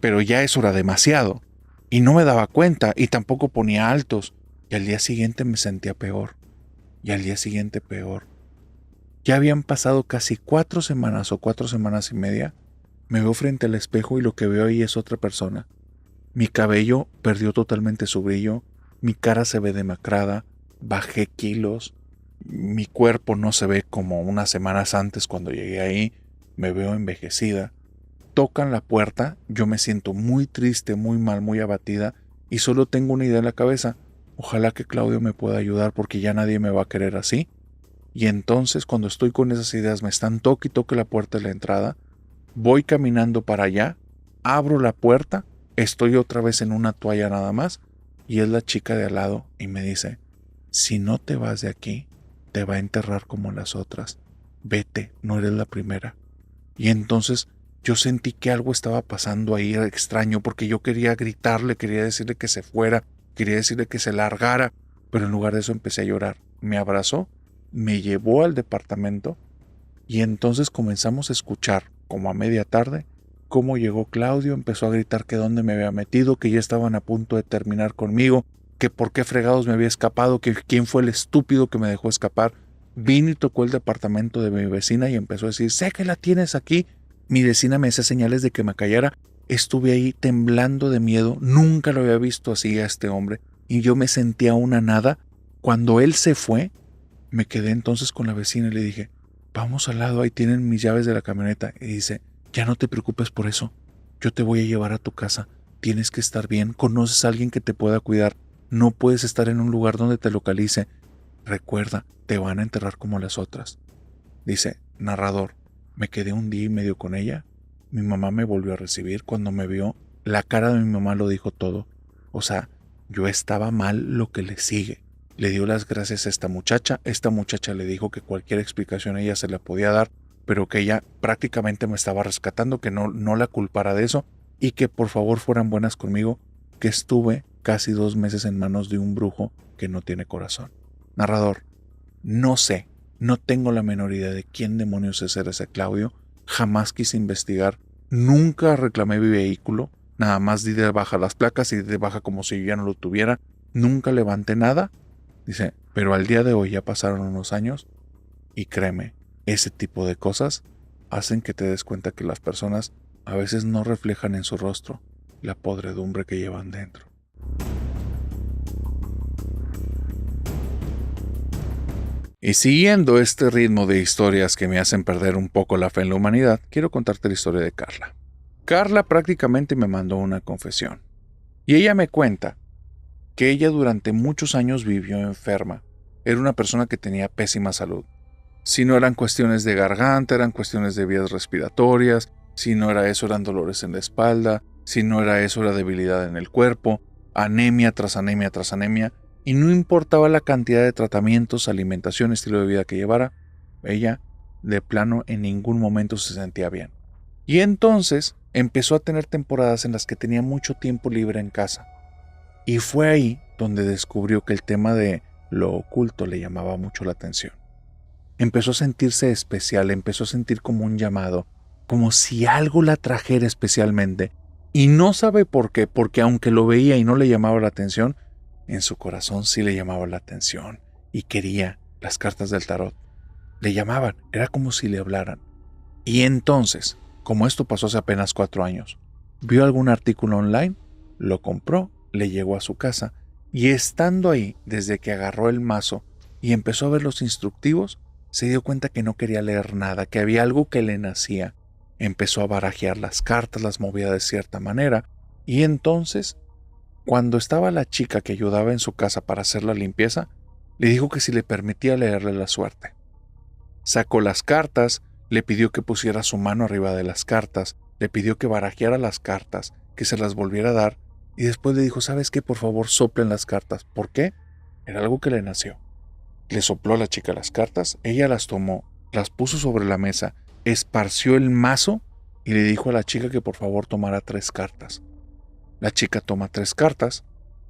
pero ya eso era demasiado. Y no me daba cuenta, y tampoco ponía altos. Y al día siguiente me sentía peor. Y al día siguiente peor. Ya habían pasado casi 4 semanas o 4 semanas y media. Me veo frente al espejo y lo que veo ahí es otra persona. Mi cabello perdió totalmente su brillo. Mi cara se ve demacrada. Bajé kilos. Mi cuerpo no se ve como unas semanas antes cuando llegué ahí. Me veo envejecida. Tocan la puerta, yo me siento muy triste, muy mal, muy abatida y solo tengo una idea en la cabeza. Ojalá que Claudio me pueda ayudar porque ya nadie me va a querer así. Y entonces cuando estoy con esas ideas me están toque y toque la puerta de la entrada. Voy caminando para allá, abro la puerta, estoy otra vez en una toalla nada más y es la chica de al lado y me dice, si no te vas de aquí, te va a enterrar como las otras. Vete, no eres la primera. Y entonces yo sentí que algo estaba pasando ahí extraño porque yo quería gritarle, quería decirle que se fuera, quería decirle que se largara, pero en lugar de eso empecé a llorar. Me abrazó, me llevó al departamento y entonces comenzamos a escuchar, como a media tarde, cómo llegó Claudio, empezó a gritar que dónde me había metido, que ya estaban a punto de terminar conmigo, que por qué fregados me había escapado, que quién fue el estúpido que me dejó escapar. Vino y tocó el departamento de mi vecina y empezó a decir, sé que la tienes aquí. Mi vecina me hacía señales de que me callara. Estuve ahí temblando de miedo. Nunca lo había visto así a este hombre. Y yo me sentía una nada. Cuando él se fue, me quedé entonces con la vecina y le dije, vamos al lado, ahí tienen mis llaves de la camioneta. Y dice, ya no te preocupes por eso. Yo te voy a llevar a tu casa. Tienes que estar bien. Conoces a alguien que te pueda cuidar. No puedes estar en un lugar donde te localice. Recuerda, te van a enterrar como las otras. Dice, narrador, me quedé un día y medio con ella. Mi mamá me volvió a recibir. Cuando me vio, la cara de mi mamá lo dijo todo. O sea, yo estaba mal lo que le sigue. Le dio las gracias a esta muchacha le dijo que cualquier explicación ella se la podía dar, pero que ella prácticamente me estaba rescatando, que no la culpara de eso y que por favor fueran buenas conmigo, que estuve casi 2 meses en manos de un brujo que no tiene corazón. Narrador, no sé, no tengo la menor idea de quién demonios es ese Claudio, jamás quise investigar, nunca reclamé mi vehículo, nada más di de baja las placas y di de baja como si yo ya no lo tuviera, nunca levanté nada. Dice, pero al día de hoy ya pasaron unos años y créeme, ese tipo de cosas hacen que te des cuenta que las personas a veces no reflejan en su rostro la podredumbre que llevan dentro. Y siguiendo este ritmo de historias que me hacen perder un poco la fe en la humanidad, quiero contarte la historia de Carla. Carla prácticamente me mandó una confesión. Y ella me cuenta que ella durante muchos años vivió enferma. Era una persona que tenía pésima salud. Si no eran cuestiones de garganta, eran cuestiones de vías respiratorias. Si no era eso, eran dolores en la espalda. Si no era eso, era debilidad en el cuerpo. Anemia tras anemia tras anemia. Y no importaba la cantidad de tratamientos, alimentación, estilo de vida que llevara, ella, de plano, en ningún momento se sentía bien. Y entonces empezó a tener temporadas en las que tenía mucho tiempo libre en casa. Y fue ahí donde descubrió que el tema de lo oculto le llamaba mucho la atención. Empezó a sentirse especial, empezó a sentir como un llamado, como si algo la trajera especialmente. Y no sabe por qué, porque aunque lo veía y no le llamaba la atención, en su corazón sí le llamaba la atención y quería las cartas del tarot. Le llamaban, era como si le hablaran. Y entonces, como esto pasó hace apenas 4 años, vio algún artículo online, lo compró, le llegó a su casa y estando ahí, desde que agarró el mazo y empezó a ver los instructivos, se dio cuenta que no quería leer nada, que había algo que le nacía. Empezó a barajear las cartas, las movía de cierta manera y entonces, cuando estaba la chica que ayudaba en su casa para hacer la limpieza, le dijo que si le permitía leerle la suerte. Sacó las cartas, le pidió que pusiera su mano arriba de las cartas, le pidió que barajeara las cartas, que se las volviera a dar, y después le dijo, ¿sabes qué? Por favor, soplen las cartas. ¿Por qué? Era algo que le nació. Le sopló a la chica las cartas, ella las tomó, las puso sobre la mesa, esparció el mazo y le dijo a la chica que por favor tomara 3 cartas. La chica toma 3 cartas,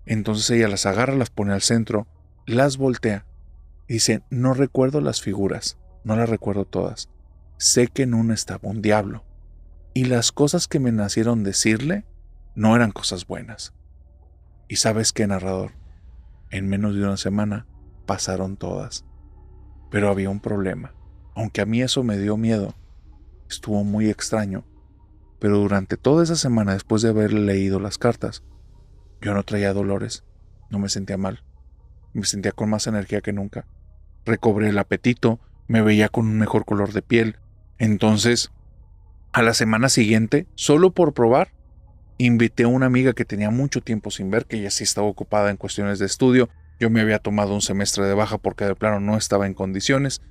entonces ella las agarra, las pone al centro, las voltea y dice, no recuerdo las figuras, no las recuerdo todas. Sé que en una estaba un diablo y las cosas que me nacieron decirle no eran cosas buenas. ¿Y sabes qué, narrador? En menos de una semana pasaron todas. Pero había un problema. Aunque a mí eso me dio miedo, estuvo muy extraño. Pero durante toda esa semana, después de haber leído las cartas, yo no traía dolores, no me sentía mal, me sentía con más energía que nunca. Recobré el apetito, me veía con un mejor color de piel. Entonces, a la semana siguiente, solo por probar, invité a una amiga que tenía mucho tiempo sin ver, que ella sí estaba ocupada en cuestiones de estudio. Yo me había tomado un semestre de baja porque de plano no estaba en condiciones.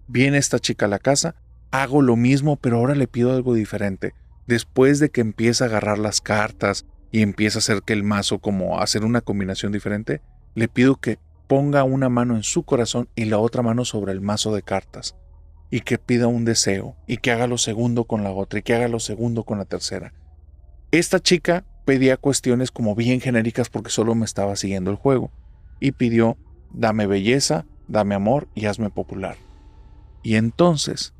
Viene esta chica a la casa, hago lo mismo, pero ahora le pido algo diferente. Después de que empieza a agarrar las cartas y empieza a hacer que el mazo como hacer una combinación diferente, le pido que ponga una mano en su corazón y la otra mano sobre el mazo de cartas. Y que pida un deseo, y que haga lo segundo con la otra, y que haga lo segundo con la tercera. Esta chica pedía cuestiones como bien genéricas porque solo me estaba siguiendo el juego. Y pidió, dame belleza, dame amor y hazme popular. Y entonces,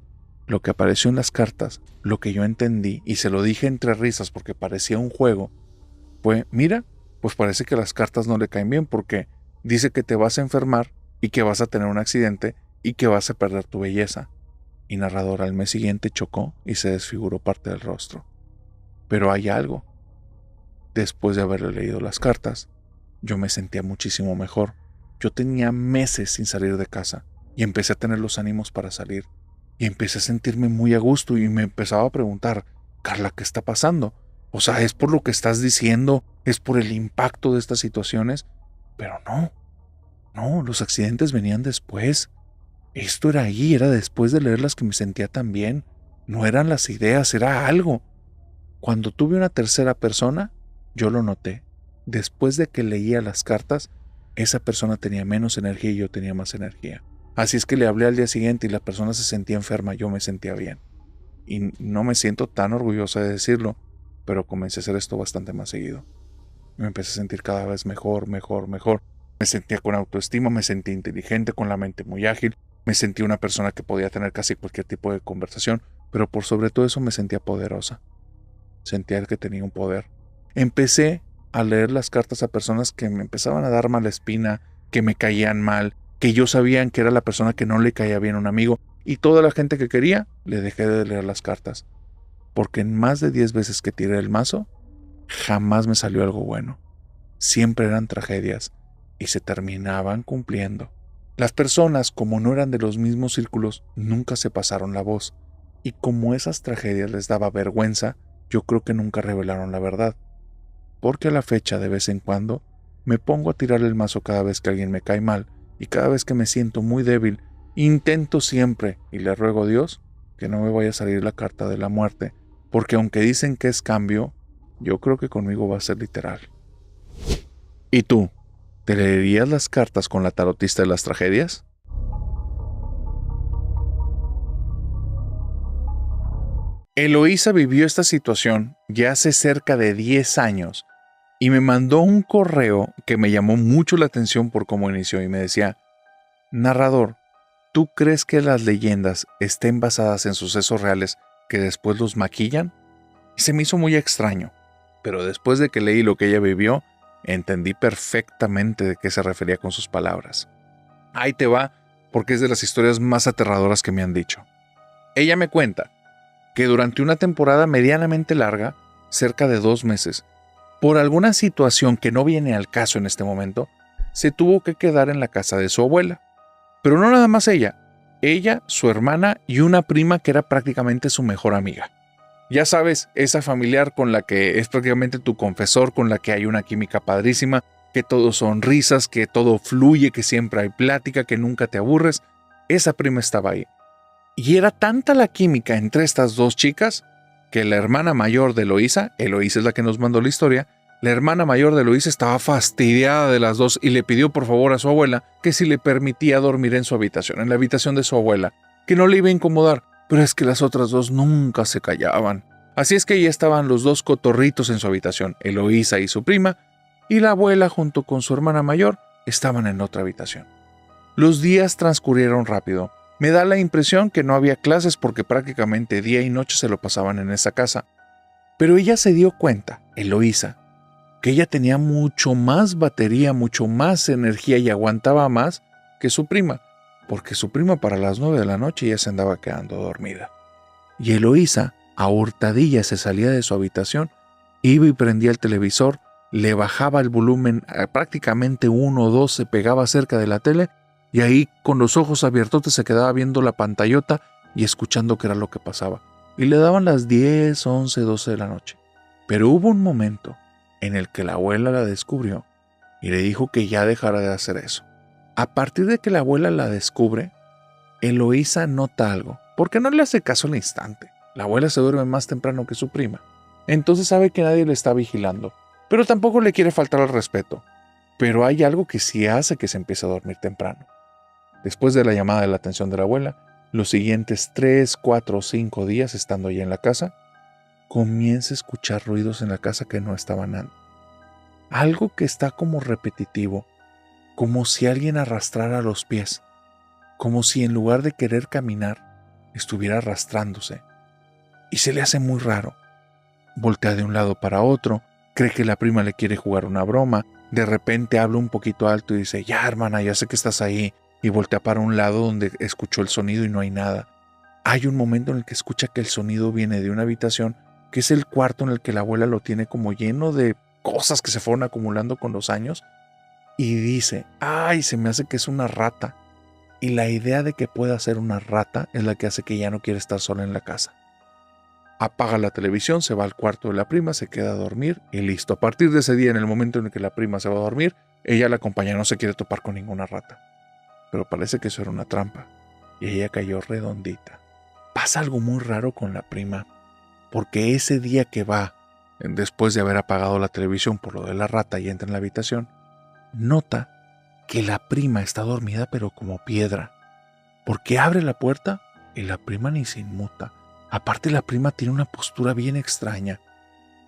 lo que apareció en las cartas, lo que yo entendí, y se lo dije entre risas porque parecía un juego, fue, mira, pues parece que las cartas no le caen bien porque dice que te vas a enfermar y que vas a tener un accidente y que vas a perder tu belleza. Y narrador, al mes siguiente chocó y se desfiguró parte del rostro. Pero hay algo. Después de haberle leído las cartas, yo me sentía muchísimo mejor. Yo tenía meses sin salir de casa y empecé a tener los ánimos para salir. Y empecé a sentirme muy a gusto y me empezaba a preguntar, Carla, ¿qué está pasando? O sea, ¿es por lo que estás diciendo? ¿Es por el impacto de estas situaciones? Pero no, los accidentes venían después. Esto era ahí, era después de leerlas que me sentía tan bien. No eran las ideas, era algo. Cuando tuve una tercera persona, yo lo noté. Después de que leía las cartas, esa persona tenía menos energía y yo tenía más energía. Así es que le hablé al día siguiente y la persona se sentía enferma, yo me sentía bien. Y no me siento tan orgullosa de decirlo, pero comencé a hacer esto bastante más seguido. Me empecé a sentir cada vez mejor. Me sentía con autoestima, me sentía inteligente, con la mente muy ágil, me sentía una persona que podía tener casi cualquier tipo de conversación, pero por sobre todo eso me sentía poderosa. Sentía que tenía un poder. Empecé a leer las cartas a personas que me empezaban a dar mala espina, que me caían mal, que yo sabía que era la persona que no le caía bien a un amigo, y toda la gente que quería, le dejé de leer las cartas. Porque en más de 10 veces que tiré el mazo, jamás me salió algo bueno. Siempre eran tragedias y se terminaban cumpliendo. Las personas, como no eran de los mismos círculos, nunca se pasaron la voz. Y como esas tragedias les daba vergüenza, yo creo que nunca revelaron la verdad. Porque a la fecha, de vez en cuando, me pongo a tirar el mazo cada vez que alguien me cae mal y cada vez que me siento muy débil, intento siempre y le ruego a Dios que no me vaya a salir la carta de la muerte, porque aunque dicen que es cambio, yo creo que conmigo va a ser literal. ¿Y tú? ¿Te leerías las cartas con la tarotista de las tragedias? Eloísa vivió esta situación ya hace cerca de 10 años y me mandó un correo que me llamó mucho la atención por cómo inició y me decía: narrador, ¿tú crees que las leyendas estén basadas en sucesos reales que después los maquillan? Y se me hizo muy extraño, pero después de que leí lo que ella vivió, entendí perfectamente de qué se refería con sus palabras. Ahí te va, porque es de las historias más aterradoras que me han dicho. Ella me cuenta que durante una temporada medianamente larga, cerca de 2 meses, por alguna situación que no viene al caso en este momento, se tuvo que quedar en la casa de su abuela. Pero no nada más ella, su hermana y una prima que era prácticamente su mejor amiga. Ya sabes, esa familiar con la que es prácticamente tu confesor, con la que hay una química padrísima, que todo son risas, que todo fluye, que siempre hay plática, que nunca te aburres. Esa prima estaba ahí. Y era tanta la química entre estas dos chicas que la hermana mayor de Eloísa es la que nos mandó la historia, la hermana mayor de Eloísa estaba fastidiada de las dos y le pidió por favor a su abuela que si le permitía dormir en su habitación, en la habitación de su abuela, que no le iba a incomodar, pero es que las otras dos nunca se callaban. Así es que ya estaban los dos cotorritos en su habitación, Eloísa y su prima, y la abuela junto con su hermana mayor estaban en otra habitación. Los días transcurrieron rápido. Me da la impresión que no había clases porque prácticamente día y noche se lo pasaban en esa casa. Pero ella se dio cuenta, Eloísa, que ella tenía mucho más batería, mucho más energía y aguantaba más que su prima, porque su prima para las 9 de la noche ya se andaba quedando dormida. Y Eloísa, a hurtadillas, se salía de su habitación, iba y prendía el televisor, le bajaba el volumen a prácticamente 1 o 2, se pegaba cerca de la tele y ahí con los ojos abiertos se quedaba viendo la pantallota y escuchando qué era lo que pasaba. Y le daban las 10, 11, 12 de la noche. Pero hubo un momento en el que la abuela la descubrió y le dijo que ya dejara de hacer eso. A partir de que la abuela la descubre, Eloísa nota algo, porque no le hace caso al instante. La abuela se duerme más temprano que su prima, entonces sabe que nadie le está vigilando, pero tampoco le quiere faltar al respeto. Pero hay algo que sí hace que se empiece a dormir temprano. Después de la llamada de la atención de la abuela, los siguientes 3, 4 o 5 días estando ya en la casa, comienza a escuchar ruidos en la casa que no estaban antes. Algo que está como repetitivo, como si alguien arrastrara los pies, como si en lugar de querer caminar, estuviera arrastrándose. Y se le hace muy raro. Voltea de un lado para otro, cree que la prima le quiere jugar una broma, de repente habla un poquito alto y dice: ya hermana, ya sé que estás ahí, y voltea para un lado donde escuchó el sonido y no hay nada. Hay un momento en el que escucha que el sonido viene de una habitación, que es el cuarto en el que la abuela lo tiene como lleno de cosas que se fueron acumulando con los años, y dice: ay, se me hace que es una rata. Y la idea de que pueda ser una rata es la que hace que ya no quiere estar sola en la casa. Apaga la televisión, se va al cuarto de la prima, se queda a dormir y listo. A partir de ese día, en el momento en el que la prima se va a dormir, ella la acompaña, no se quiere topar con ninguna rata. Pero parece que eso era una trampa y ella cayó redondita. Pasa algo muy raro con la prima, porque ese día que va, después de haber apagado la televisión por lo de la rata y entra en la habitación, nota que la prima está dormida pero como piedra, porque abre la puerta y la prima ni se inmuta. Aparte, la prima tiene una postura bien extraña.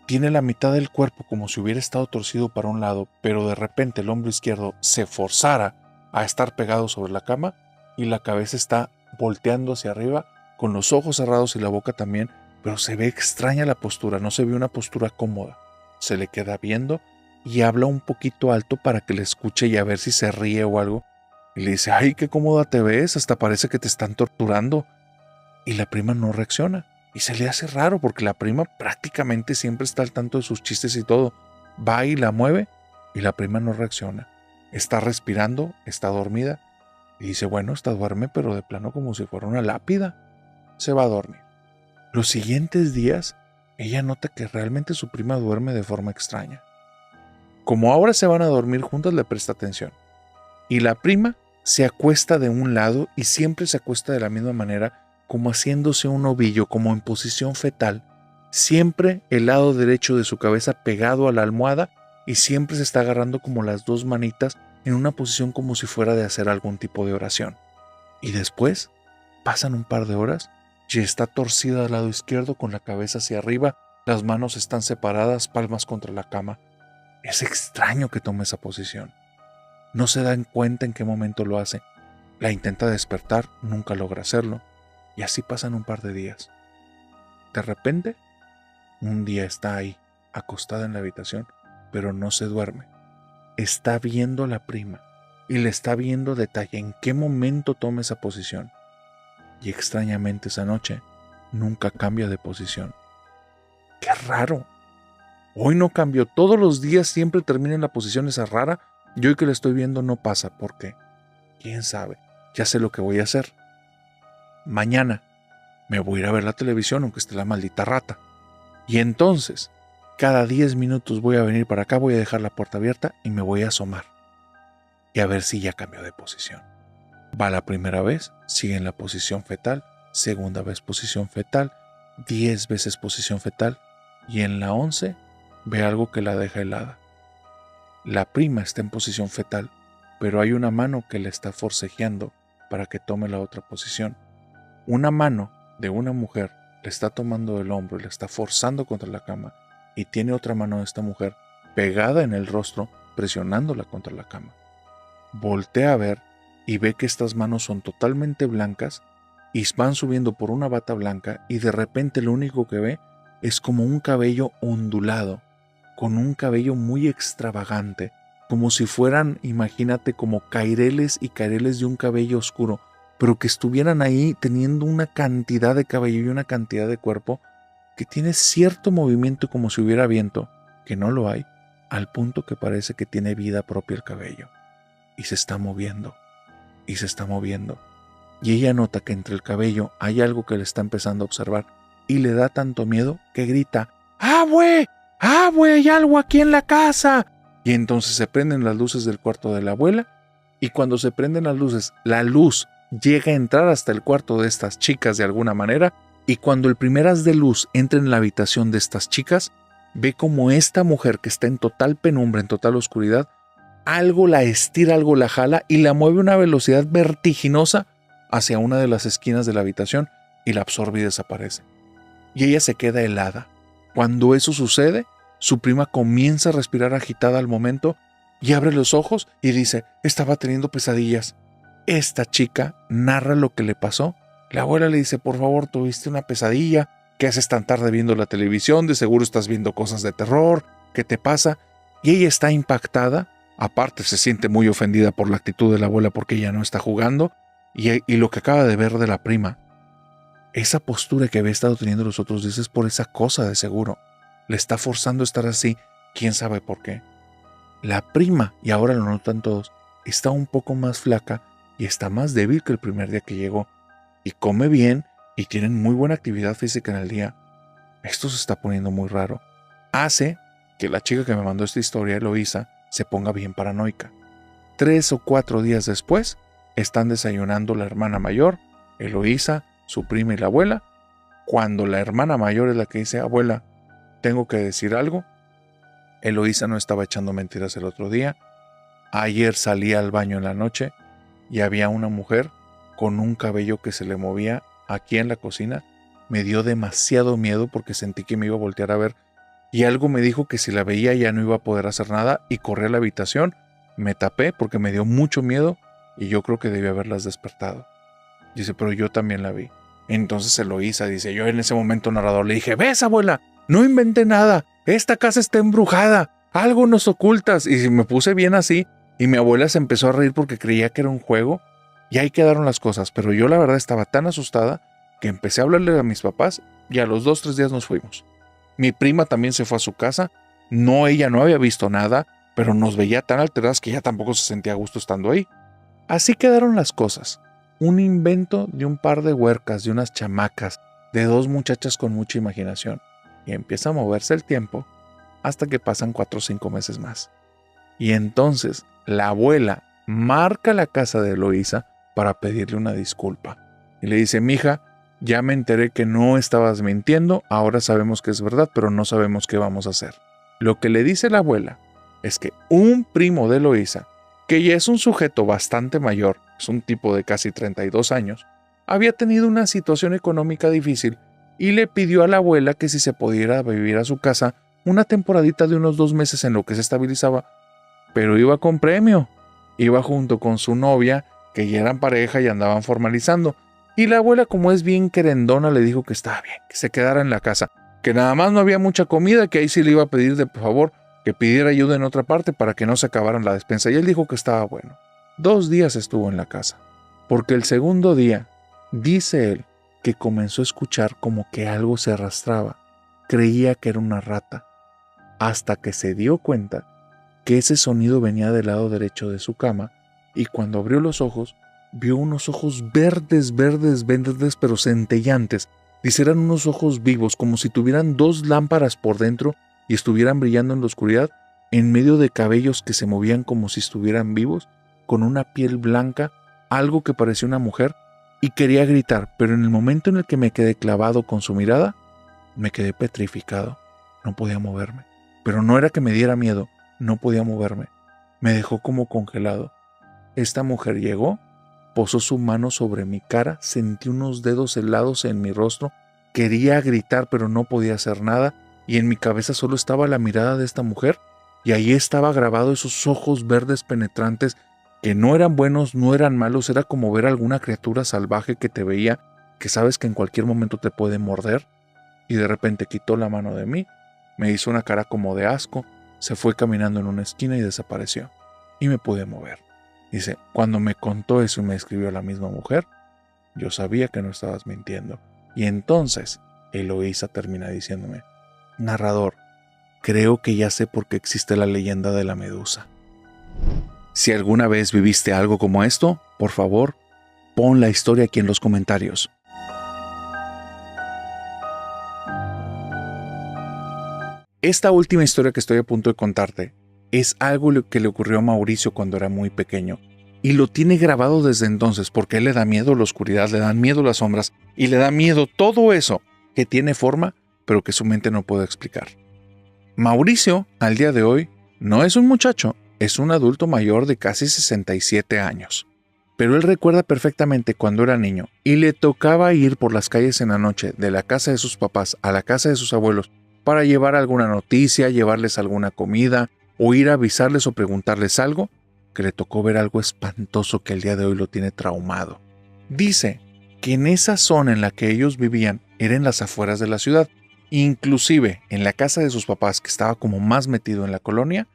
Tiene la mitad del cuerpo como si hubiera estado torcido para un lado, pero de repente el hombro izquierdo se forzara a estar pegado sobre la cama y la cabeza está volteando hacia arriba con los ojos cerrados y la boca también, pero se ve extraña la postura, no se ve una postura cómoda. Se le queda viendo y habla un poquito alto para que le escuche y a ver si se ríe o algo. Y le dice: ay, qué cómoda te ves, hasta parece que te están torturando. Y la prima no reacciona. Y se le hace raro porque la prima prácticamente siempre está al tanto de sus chistes y todo. Va y la mueve y la prima no reacciona. Está respirando, está dormida. Y dice: bueno, está duerme, pero de plano como si fuera una lápida. Se va a dormir. Los siguientes días, ella nota que realmente su prima duerme de forma extraña. Como ahora se van a dormir juntas, le presta atención. Y la prima se acuesta de un lado y siempre se acuesta de la misma manera, como haciéndose un ovillo, como en posición fetal, siempre el lado derecho de su cabeza pegado a la almohada y siempre se está agarrando como las dos manitas en una posición como si fuera de hacer algún tipo de oración. Y después pasan un par de horas y está torcida al lado izquierdo con la cabeza hacia arriba, las manos están separadas, palmas contra la cama. Es extraño que tome esa posición. No se dan cuenta en qué momento lo hace. La intenta despertar, nunca logra hacerlo. Y así pasan un par de días. De repente, un día está ahí, acostada en la habitación, pero no se duerme. Está viendo a la prima y le está viendo detalle en qué momento toma esa posición. Y extrañamente esa noche, nunca cambia de posición. ¡Qué raro! Hoy no cambió, todos los días siempre termina en la posición esa rara, y hoy que la estoy viendo no pasa. ¿Por qué? ¿Quién sabe? Ya sé lo que voy a hacer. Mañana me voy a ir a ver la televisión aunque esté la maldita rata. Y entonces, cada 10 minutos voy a venir para acá, voy a dejar la puerta abierta y me voy a asomar. Y a ver si ya cambió de posición. Va la primera vez, sigue en la posición fetal, segunda vez posición fetal, 10 veces posición fetal, y en la 11 ve algo que la deja helada. La prima está en posición fetal, pero hay una mano que le está forcejeando para que tome la otra posición. Una mano de una mujer le está tomando el hombro y le está forzando contra la cama, y tiene otra mano de esta mujer pegada en el rostro, presionándola contra la cama. Voltea a ver y ve que estas manos son totalmente blancas y van subiendo por una bata blanca, y de repente lo único que ve es como un cabello ondulado, con un cabello muy extravagante, como si fueran, imagínate, como caireles y caireles de un cabello oscuro, pero que estuvieran ahí teniendo una cantidad de cabello y una cantidad de cuerpo que tiene cierto movimiento como si hubiera viento, que no lo hay, al punto que parece que tiene vida propia el cabello. Y se está moviendo, y se está moviendo. Y ella nota que entre el cabello hay algo que le está empezando a observar, y le da tanto miedo que grita: ¡Abue! ¡Abue! ¡Hay algo aquí en la casa! Y entonces se prenden las luces del cuarto de la abuela, y cuando se prenden las luces, la luz llega a entrar hasta el cuarto de estas chicas de alguna manera, y cuando el primer haz de luz entra en la habitación de estas chicas, ve como esta mujer que está en total penumbra, en total oscuridad, algo la estira, algo la jala y la mueve a una velocidad vertiginosa hacia una de las esquinas de la habitación y la absorbe y desaparece. Y ella se queda helada. Cuando eso sucede, su prima comienza a respirar agitada al momento y abre los ojos y dice: estaba teniendo pesadillas. Esta chica narra lo que le pasó. La abuela le dice: por favor, tuviste una pesadilla. ¿Qué haces tan tarde viendo la televisión? De seguro estás viendo cosas de terror. ¿Qué te pasa? Y ella está impactada. Aparte, se siente muy ofendida por la actitud de la abuela porque ella no está jugando. Y lo que acaba de ver de la prima, esa postura que había estado teniendo los otros días, es por esa cosa de seguro. Le está forzando a estar así, quién sabe por qué. La prima, y ahora lo notan todos, está un poco más flaca y está más débil que el primer día que llegó. Y come bien y tienen muy buena actividad física en el día. Esto se está poniendo muy raro. Hace que la chica que me mandó esta historia, Eloísa, se ponga bien paranoica. 3 o 4 días después, están desayunando la hermana mayor, Eloísa, su prima y la abuela, cuando la hermana mayor es la que dice: abuela, tengo que decir algo. Eloísa no estaba echando mentiras el otro día. Ayer salí al baño en la noche y había una mujer con un cabello que se le movía aquí en la cocina. Me dio demasiado miedo porque sentí que me iba a voltear a ver, y algo me dijo que si la veía ya no iba a poder hacer nada, y corrí a la habitación, me tapé porque me dio mucho miedo y yo creo que debí haberlas despertado. Dice: pero yo también la vi. Entonces Eloísa dice: yo en ese momento, narrador, le dije: ves, abuela, no inventé nada, esta casa está embrujada, algo nos ocultas. Y me puse bien así, y mi abuela se empezó a reír porque creía que era un juego, y ahí quedaron las cosas. Pero yo la verdad estaba tan asustada que empecé a hablarle a mis papás, y a los 2-3 días nos fuimos. Mi prima también se fue a su casa. No, ella no había visto nada, pero nos veía tan alteradas que ya tampoco se sentía a gusto estando ahí. Así quedaron las cosas. Un invento de un par de huercas, de unas chamacas, de 2 muchachas con mucha imaginación. Y empieza a moverse el tiempo hasta que pasan 4 o 5 meses más. Y entonces la abuela marca la casa de Eloísa para pedirle una disculpa. Y le dice: mija, ya me enteré que no estabas mintiendo, ahora sabemos que es verdad, pero no sabemos qué vamos a hacer. Lo que le dice la abuela es que un primo de Eloísa, que ya es un sujeto bastante mayor, es un tipo de casi 32 años, había tenido una situación económica difícil y le pidió a la abuela que si se pudiera vivir a su casa una temporadita de unos 2 meses en lo que se estabilizaba, pero iba con premio. Iba junto con su novia, que ya eran pareja y andaban formalizando. Y la abuela, como es bien querendona, le dijo que estaba bien, que se quedara en la casa, que nada más no había mucha comida, que ahí sí le iba a pedir de por favor que pidiera ayuda en otra parte para que no se acabaran la despensa. Y él dijo que estaba bueno. 2 días estuvo en la casa, porque el segundo día, dice él, que comenzó a escuchar como que algo se arrastraba. Creía que era una rata, hasta que se dio cuenta que ese sonido venía del lado derecho de su cama, y cuando abrió los ojos, vio unos ojos verdes, verdes, verdes, pero centellantes. Dice, eran unos ojos vivos, como si tuvieran 2 lámparas por dentro y estuvieran brillando en la oscuridad, en medio de cabellos que se movían como si estuvieran vivos, con una piel blanca, algo que parecía una mujer, y quería gritar, pero en el momento en el que me quedé clavado con su mirada, me quedé petrificado. No podía moverme. Pero no era que me diera miedo, no podía moverme. Me dejó como congelado. Esta mujer llegó, posó su mano sobre mi cara, sentí unos dedos helados en mi rostro, quería gritar pero no podía hacer nada, y en mi cabeza solo estaba la mirada de esta mujer, y ahí estaba grabado esos ojos verdes penetrantes que no eran buenos, no eran malos, era como ver alguna criatura salvaje que te veía, que sabes que en cualquier momento te puede morder, y de repente quitó la mano de mí, me hizo una cara como de asco, se fue caminando en una esquina y desapareció, y me pude mover. Dice, cuando me contó eso y me escribió la misma mujer, yo sabía que no estabas mintiendo. Y entonces Eloísa termina diciéndome, narrador, creo que ya sé por qué existe la leyenda de la medusa. Si alguna vez viviste algo como esto, por favor, pon la historia aquí en los comentarios. Esta última historia que estoy a punto de contarte es algo que le ocurrió a Mauricio cuando era muy pequeño. Y lo tiene grabado desde entonces porque a él le da miedo la oscuridad, le dan miedo las sombras y le da miedo todo eso que tiene forma, pero que su mente no puede explicar. Mauricio, al día de hoy, no es un muchacho, es un adulto mayor de casi 67 años. Pero él recuerda perfectamente cuando era niño y le tocaba ir por las calles en la noche de la casa de sus papás a la casa de sus abuelos para llevar alguna noticia, llevarles alguna comida o ir a avisarles o preguntarles algo, que le tocó ver algo espantoso que el día de hoy lo tiene traumado. Dice que en esa zona en la que ellos vivían era en las afueras de la ciudad. Inclusive en la casa de sus papás, que estaba como más metido en la colonia,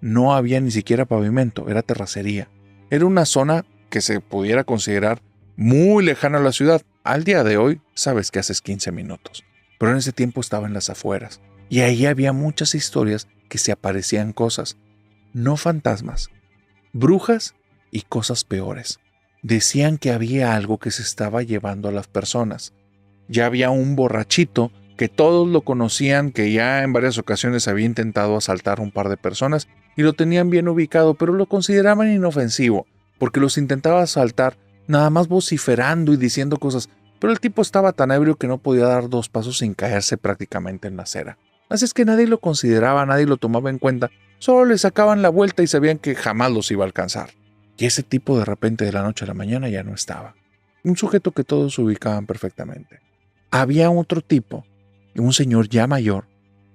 no había ni siquiera pavimento, era terracería. Era una zona que se pudiera considerar muy lejana a la ciudad. Al día de hoy, sabes que haces 15 minutos. Pero en ese tiempo estaba en las afueras. Y ahí había muchas historias que se aparecían cosas, no fantasmas, brujas y cosas peores. Decían que había algo que se estaba llevando a las personas. Ya había un borrachito que todos lo conocían, que ya en varias ocasiones había intentado asaltar a un par de personas y lo tenían bien ubicado, pero lo consideraban inofensivo, porque los intentaba asaltar nada más vociferando y diciendo cosas, pero el tipo estaba tan ebrio que no podía dar 2 pasos sin caerse prácticamente en la acera. Así es que nadie lo consideraba, nadie lo tomaba en cuenta, solo le sacaban la vuelta y sabían que jamás los iba a alcanzar. Y ese tipo de repente de la noche a la mañana ya no estaba. Un sujeto que todos ubicaban perfectamente. Había otro tipo, un señor ya mayor,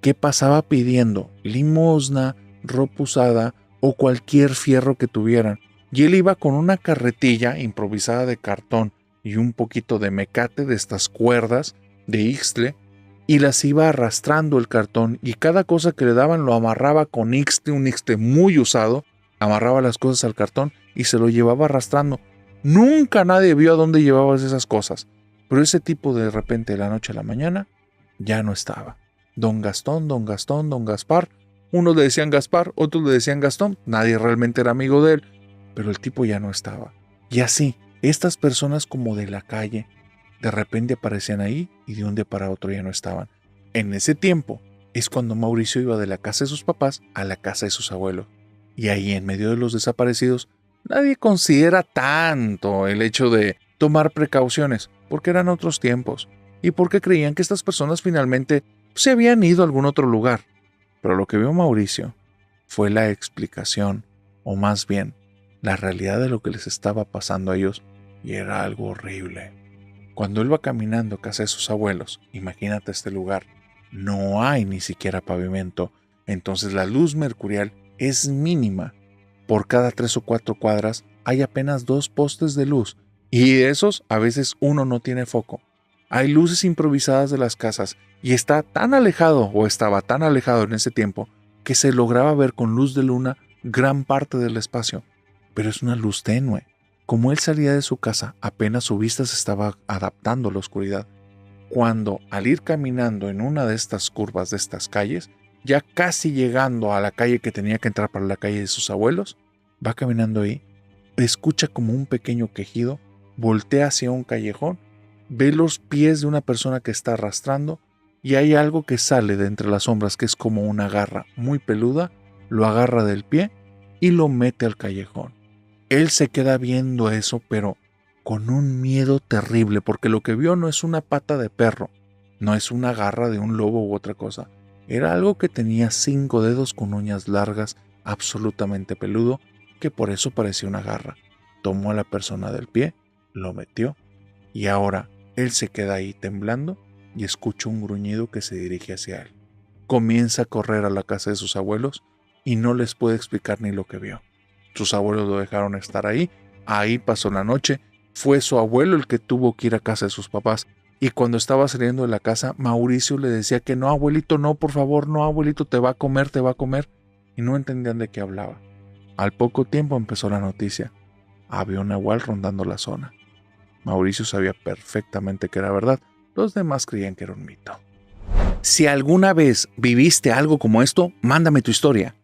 que pasaba pidiendo limosna, ropa usada o cualquier fierro que tuvieran. Y él iba con una carretilla improvisada de cartón y un poquito de mecate de estas cuerdas de ixtle, y las iba arrastrando el cartón, y cada cosa que le daban lo amarraba con ixtle, un ixtle muy usado, amarraba las cosas al cartón y se lo llevaba arrastrando. Nunca nadie vio a dónde llevabas esas cosas, pero ese tipo de repente de la noche a la mañana ya no estaba. Don Gastón, don Gastón, don Gaspar, unos le decían Gaspar, otros le decían Gastón, nadie realmente era amigo de él, pero el tipo ya no estaba. Y así, estas personas como de la calle, de repente aparecían ahí y de un día para otro ya no estaban. En ese tiempo es cuando Mauricio iba de la casa de sus papás a la casa de sus abuelos. Y ahí en medio de los desaparecidos, nadie considera tanto el hecho de tomar precauciones, porque eran otros tiempos, y porque creían que estas personas finalmente se habían ido a algún otro lugar. Pero lo que vio Mauricio fue la explicación, o más bien, la realidad de lo que les estaba pasando a ellos, y era algo horrible. Cuando él va caminando a casa de sus abuelos, imagínate este lugar, no hay ni siquiera pavimento. Entonces la luz mercurial es mínima. Por cada 3 o 4 cuadras hay apenas 2 postes de luz, y de esos a veces uno no tiene foco. Hay luces improvisadas de las casas, y está tan alejado, o estaba tan alejado en ese tiempo, que se lograba ver con luz de luna gran parte del espacio. Pero es una luz tenue. Como él salía de su casa, apenas su vista se estaba adaptando a la oscuridad. Cuando, al ir caminando en una de estas curvas de estas calles, ya casi llegando a la calle que tenía que entrar para la calle de sus abuelos, va caminando ahí, escucha como un pequeño quejido, voltea hacia un callejón, ve los pies de una persona que está arrastrando y hay algo que sale de entre las sombras que es como una garra muy peluda, lo agarra del pie y lo mete al callejón. Él se queda viendo eso, pero con un miedo terrible, porque lo que vio no es una pata de perro, no es una garra de un lobo u otra cosa. Era algo que tenía 5 dedos con uñas largas, absolutamente peludo, que por eso parecía una garra. Tomó a la persona del pie, lo metió, y ahora él se queda ahí temblando y escucha un gruñido que se dirige hacia él. Comienza a correr a la casa de sus abuelos y no les puede explicar ni lo que vio. Sus abuelos lo dejaron estar ahí pasó la noche. Fue su abuelo el que tuvo que ir a casa de sus papás, y cuando estaba saliendo de la casa, Mauricio le decía que no, abuelito, no, por favor, no, abuelito, te va a comer, y no entendían de qué hablaba. Al poco tiempo empezó la noticia. Había un nahual rondando la zona. Mauricio sabía perfectamente que era verdad, los demás creían que era un mito. Si alguna vez viviste algo como esto, mándame tu historia.